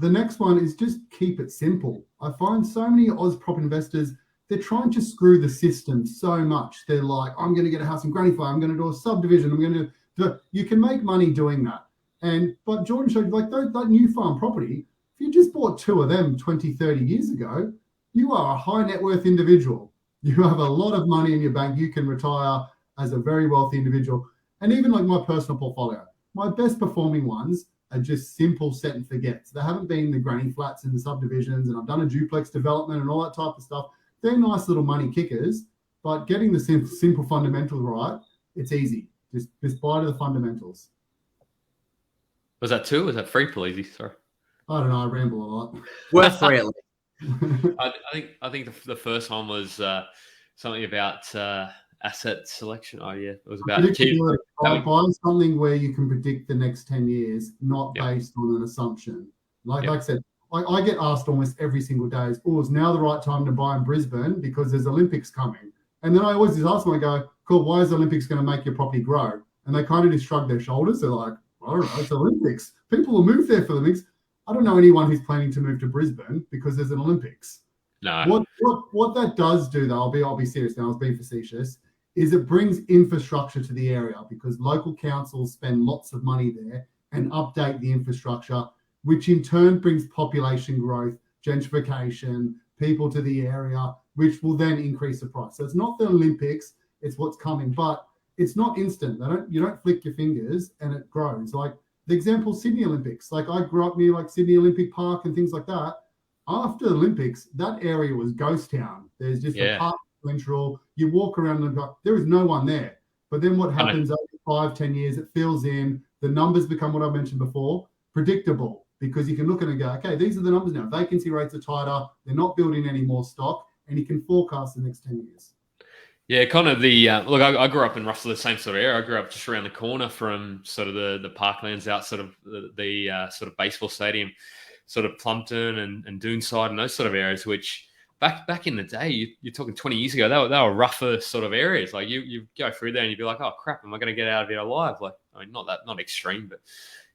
The next one is just keep it simple. I find so many Oz prop investors, they're trying to screw the system so much. They're like, I'm going to get a house in Granny Fire. I'm going to do a subdivision. I'm going to do. You can make money doing that. But Jordan showed like that new farm property, if you just bought 2 of them 20, 30 years ago, you are a high net worth individual. You have a lot of money in your bank. You can retire as a very wealthy individual. And even like my personal portfolio, my best performing ones are just simple set and forgets. They haven't been the granny flats and the subdivisions, and I've done a duplex development and all that type of stuff. They're nice little money kickers, but getting the simple fundamentals right, it's easy. Just buy to the fundamentals. Was that 2? Was that 3, Polizzi? Sorry. I don't know. I ramble a lot. Worth 3 at least. I think the first one was something about asset selection. Oh yeah, it was about buying something where you can predict the next 10 years, not based on an assumption. Like I said, I get asked almost every single day, is now the right time to buy in Brisbane because there's Olympics coming? And then I always just ask them, I go, cool, why is the Olympics going to make your property grow? And they kind of just shrug their shoulders. They're like, I don't know, it's Olympics. People will move there for the Olympics. I don't know anyone who's planning to move to Brisbane because there's an Olympics. No. What that does do, though, I'll be serious now, I was being facetious, is it brings infrastructure to the area because local councils spend lots of money there and update the infrastructure, which in turn brings population growth, gentrification, people to the area, which will then increase the price. So it's not the Olympics, it's what's coming, but it's not instant. You don't flick your fingers and it grows. Like the example, Sydney Olympics. Like I grew up near like Sydney Olympic Park and things like that. After the Olympics, that area was ghost town. There's just a park central. You walk around and there is no one there. But then what happens over 5-10 years, it fills in. The numbers become what I mentioned before, predictable, because you can look at it and go, okay, these are the numbers now. Vacancy rates are tighter. They're not building any more stock, and you can forecast the next 10 years. Yeah, kind of the look. I grew up in roughly the same sort of area. I grew up just around the corner from sort of the parklands out, sort of the sort of baseball stadium, sort of Plumpton and Doonside and those sort of areas. Which back in the day, you're talking 20 years ago, they were rougher sort of areas. Like you go through there and you'd be like, oh crap, am I going to get out of here alive? Like, I mean, not extreme, but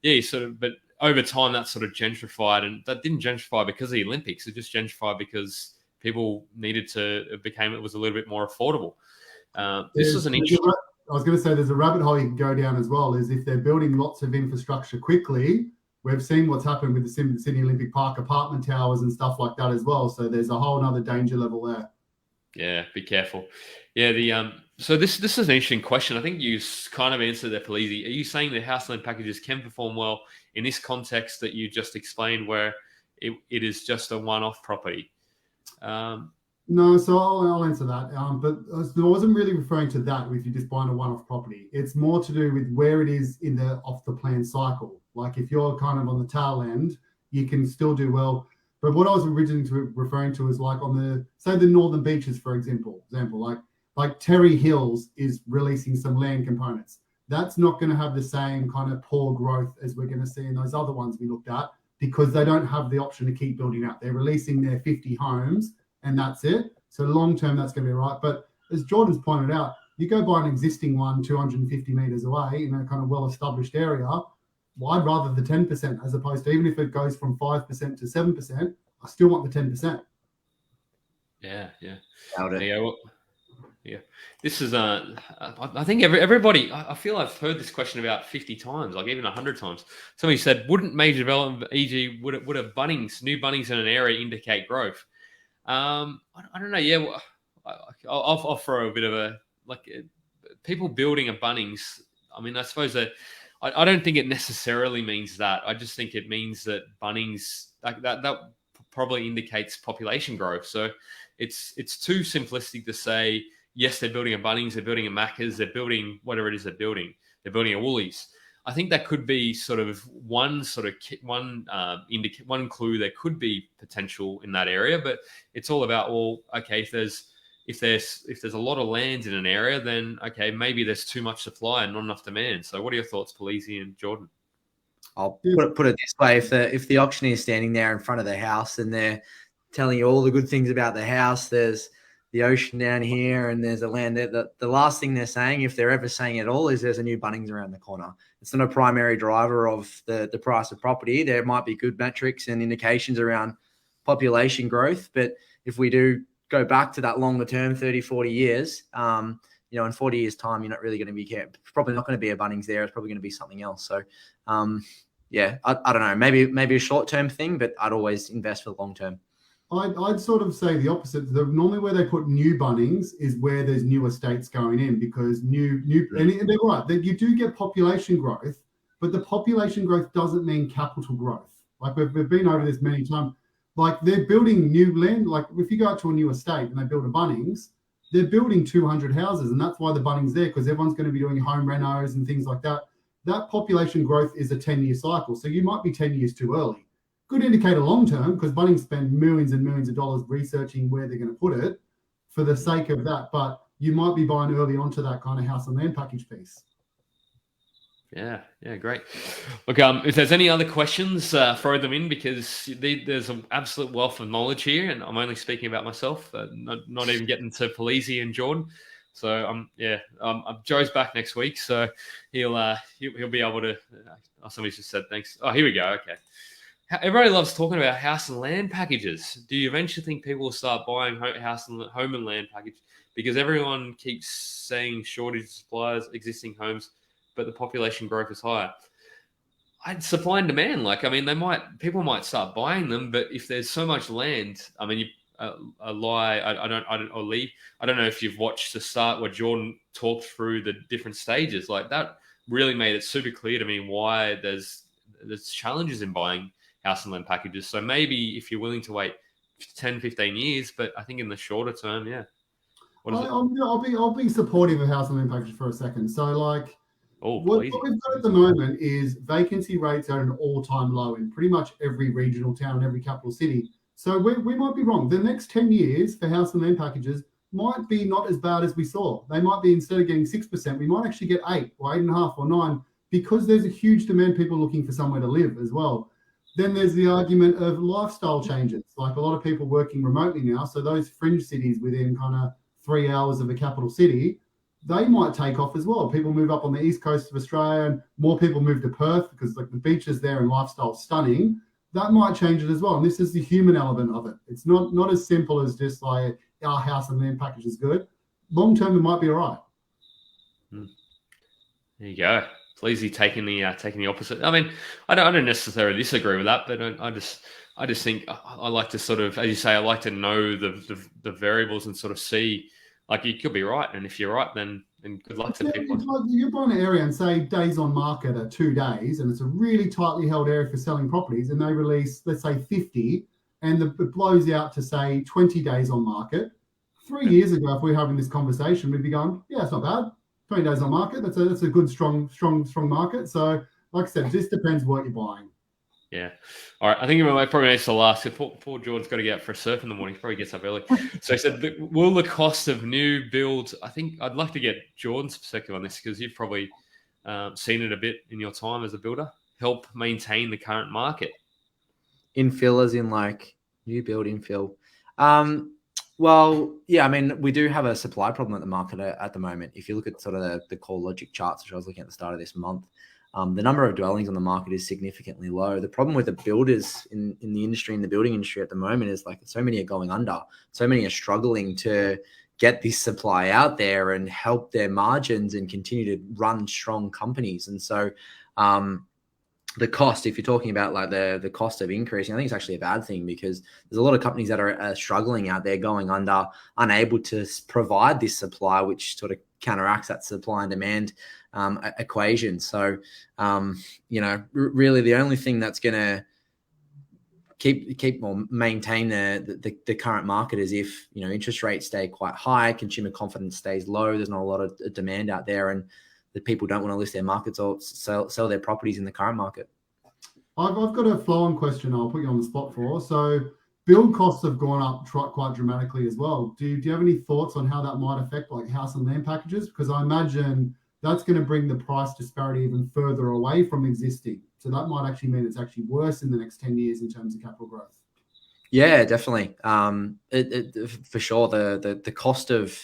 yeah, but over time that sort of gentrified, and that didn't gentrify because of the Olympics. It just gentrified because people needed to. It was a little bit more affordable. This was an interesting. I was going to say there's a rabbit hole you can go down as well. Is if they're building lots of infrastructure quickly. We've seen what's happened with the Sydney Olympic Park apartment towers and stuff like that as well. So there's a whole other danger level there. Yeah, be careful. Yeah, so this is an interesting question. I think you kind of answered that, Polizzi. Are you saying that house land packages can perform well in this context that you just explained, where it is just a one-off property? No, so I'll answer that. But I wasn't really referring to that if you're just buying a one-off property. It's more to do with where it is in the off-the-plan cycle. Like if you're kind of on the tail end, you can still do well. But what I was originally referring to is like on the Northern Beaches, for example, like Terry Hills is releasing some land components. that's not going to have the same kind of poor growth as we're going to see in those other ones we looked at, because they don't have the option to keep building out. They're releasing their 50 homes and that's it. So long term, that's going to be right. But as Jordan's pointed out, you go buy an existing one 250 meters away in a kind of well-established area, well, I'd rather the 10% as opposed to, even if it goes from 5% to 7%, I still want the 10%. Yeah. Nailed it. Yeah. Well, yeah. This is I think everybody. I feel I've heard this question about 50 times, like even 100 times. Somebody said, "Wouldn't major development, e.g., would a new Bunnings in an area indicate growth?" I don't know. Yeah, well, I'll throw a bit of a people building a Bunnings. I mean, I suppose that I don't think it necessarily means that. I just think it means that Bunnings that probably indicates population growth. So it's too simplistic to say, yes, they're building a Bunnings, they're building a Macca's, they're building whatever it is they're building a Woolies. I think that could be one clue there could be potential in that area, but it's all about, well, okay, if there's a lot of land in an area, then okay, maybe there's too much supply and not enough demand. So what are your thoughts, Polizzi and Jordan? I'll put it this way: if the auctioneer is standing there in front of the house and they're telling you all the good things about the house, there's the ocean down here and there's a land there, the last thing they're saying, if they're ever saying it all, is there's a new Bunnings around the corner. It's not a primary driver of the price of property. There might be good metrics and indications around population growth, but if we do go back to that longer term, 30, 40 years, in 40 years time, you're not really going to be probably not going to be a Bunnings there. It's probably going to be something else. So, I don't know, maybe a short-term thing, but I'd always invest for the long term. I'd sort of say the opposite. Normally where they put new Bunnings is where there's new estates going in, because and they're right, that you do get population growth, but the population growth doesn't mean capital growth. Like we've been over this many times. Like they're building new land. Like if you go out to a new estate and they build a Bunnings, they're building 200 houses, and that's why the Bunnings there, because everyone's going to be doing home renos and things like that. That population growth is a 10-year cycle, so you might be 10 years too early. Good indicator long term, because Bunnings spend millions and millions of dollars researching where they're going to put it for the sake of that, but you might be buying early onto that kind of house and land package piece. Yeah, great. Look, if there's any other questions, throw them in, because there's an absolute wealth of knowledge here, and I'm only speaking about myself, not even getting to Polizzi and Jordan. So Joe's back next week, so he'll be able to. Somebody just said thanks. Oh, here we go. Okay. Everybody loves talking about house and land packages. Do you eventually think people will start buying home and land package, because everyone keeps saying shortage of suppliers, existing homes, but the population growth is higher? Supply and demand. People might start buying them, but if there's so much land, I mean, Lee, I don't know if you've watched the start where Jordan talked through the different stages. Like that really made it super clear to me why there's challenges in buying house and land packages. So maybe if you're willing to wait 10, 15 years, but I think in the shorter term, yeah. I'll be supportive of house and land packages for a second. So what we've got at the moment is vacancy rates are at an all-time low in pretty much every regional town, every capital city. So we might be wrong. The next 10 years for house and land packages might be not as bad as we saw. They might be, instead of getting 6%, we might actually get 8 or 8.5 or 9, because there's a huge demand, people looking for somewhere to live as well. Then there's the argument of lifestyle changes. Like a lot of people working remotely now, so those fringe cities within kind of 3 hours of a capital city, they might take off as well. People move up on the east coast of Australia, and more people move to Perth because the beaches there and lifestyle stunning. That might change it as well. And this is the human element of it. It's not as simple as just like our house and land package is good. Long term, it might be all right. There you go. Polizzi taking the opposite. I mean, I don't necessarily disagree with that, but I just think I like to sort of, as you say, I like to know the variables and sort of see, like, you could be right, and if you're right, then good luck to people. Like you buy an area and say days on market are 2 days, and it's a really tightly held area for selling properties, and they release, let's say, 50, and it blows out to say 20 days on market. 3 years ago, if we were having this conversation, we'd be going, yeah, it's not bad. 20 days on market. That's a good, strong market. So, like I said, it just depends what you're buying. Yeah. All right. I think probably needs to last. Poor Jordan's got to get out for a surf in the morning. He probably gets up early. So he said, will the cost of new builds, I think I'd like to get Jordan's perspective on this, because you've probably seen it a bit in your time as a builder, help maintain the current market? Infill as in like new build infill. Well, yeah, I mean, we do have a supply problem at the market at the moment. If you look at sort of the core logic charts, which I was looking at the start of this month, the number of dwellings on the market is significantly low. The problem with the builders in the industry, in the building industry at the moment, is like so many are going under. So many are struggling to get this supply out there and help their margins and continue to run strong companies. And so the cost, if you're talking about like the cost of increasing, I think it's actually a bad thing, because there's a lot of companies that are struggling out there, going under, unable to provide this supply, which sort of counteracts that supply and demand equation. So, really the only thing that's going to keep or maintain the current market is if, interest rates stay quite high, consumer confidence stays low, there's not a lot of demand out there, and the people don't want to list their markets or sell their properties in the current market. I've got a flow-on question I'll put you on the spot for. So build costs have gone up quite dramatically as well. Do you have any thoughts on how that might affect like house and land packages? Because I imagine that's going to bring the price disparity even further away from existing. So that might actually mean it's actually worse in the next 10 years in terms of capital growth. Yeah, definitely. For sure, the cost of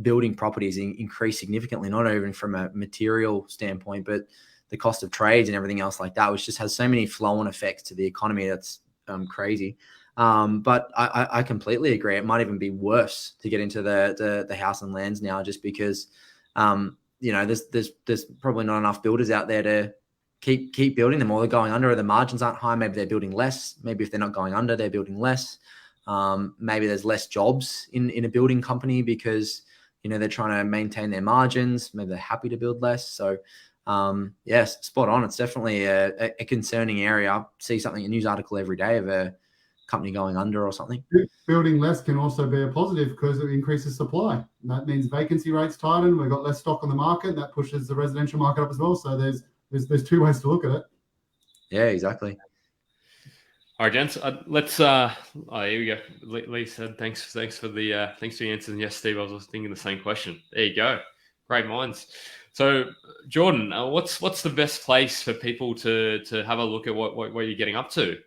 building properties increased significantly, not even from a material standpoint, but the cost of trades and everything else like that, which just has so many flow-on effects to the economy. That's crazy. But I completely agree. It might even be worse to get into the house and lands now, just because there's probably not enough builders out there to keep building them, or they're going under, or the margins aren't high. Maybe they're building less. Maybe if they're not going under, they're building less. Maybe there's less jobs in a building company because they're trying to maintain their margins. Maybe they're happy to build less. So yes, spot on. It's definitely a concerning area. I see a news article every day of a company going under or something. Building less can also be a positive because it increases supply. And that means vacancy rates tighten. We've got less stock on the market. That pushes the residential market up as well. So there's two ways to look at it. Yeah, exactly. All right, gents. Let's. Here we go. Lee said, "Thanks for the answers." And yes, Steve, I was thinking the same question. There you go. Great minds. So, Jordan, what's the best place for people to have a look at what you're getting up to?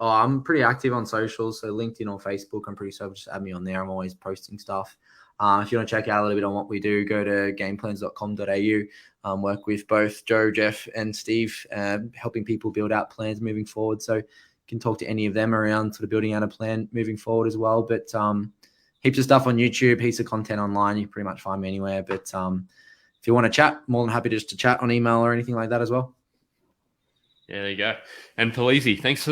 I'm pretty active on socials, so LinkedIn or Facebook. I'm pretty sure, just add me on there. I'm always posting stuff. If you want to check out a little bit on what we do, go to gameplans.com.au. Work with both Joe, Jeff, and Steve, helping people build out plans moving forward. So you can talk to any of them around sort of building out a plan moving forward as well. But heaps of stuff on YouTube, heaps of content online. You can pretty much find me anywhere. But if you want to chat, more than happy just to chat on email or anything like that as well. Yeah, there you go. And Polizzi, thanks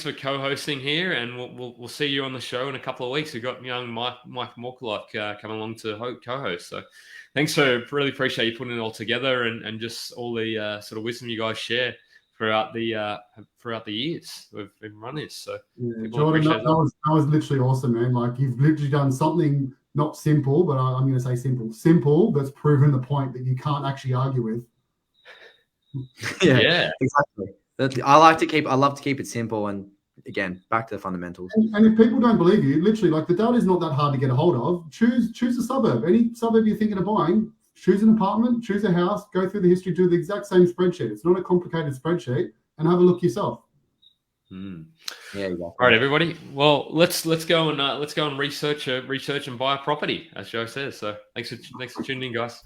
for co-hosting here, and we'll see you on the show in a couple of weeks. We've got young Mike Morklock coming along to co-host. So thanks really appreciate you putting it all together and just all the sort of wisdom you guys share throughout the years we've been running this. So yeah, Jordan, that was literally awesome, man. Like you've literally done something not simple, but I'm going to say simple that's proven the point that you can't actually argue with. Yeah, exactly. I love to keep it simple, and again, back to the fundamentals. And if people don't believe you, literally, like the data is not that hard to get a hold of. Choose a suburb. Any suburb you're thinking of buying, choose an apartment, choose a house, go through the history, do the exact same spreadsheet. It's not a complicated spreadsheet, and have a look yourself. Yeah, exactly. All right, everybody. Well, let's go and research and buy a property, as Joe says. So thanks for tuning in, guys.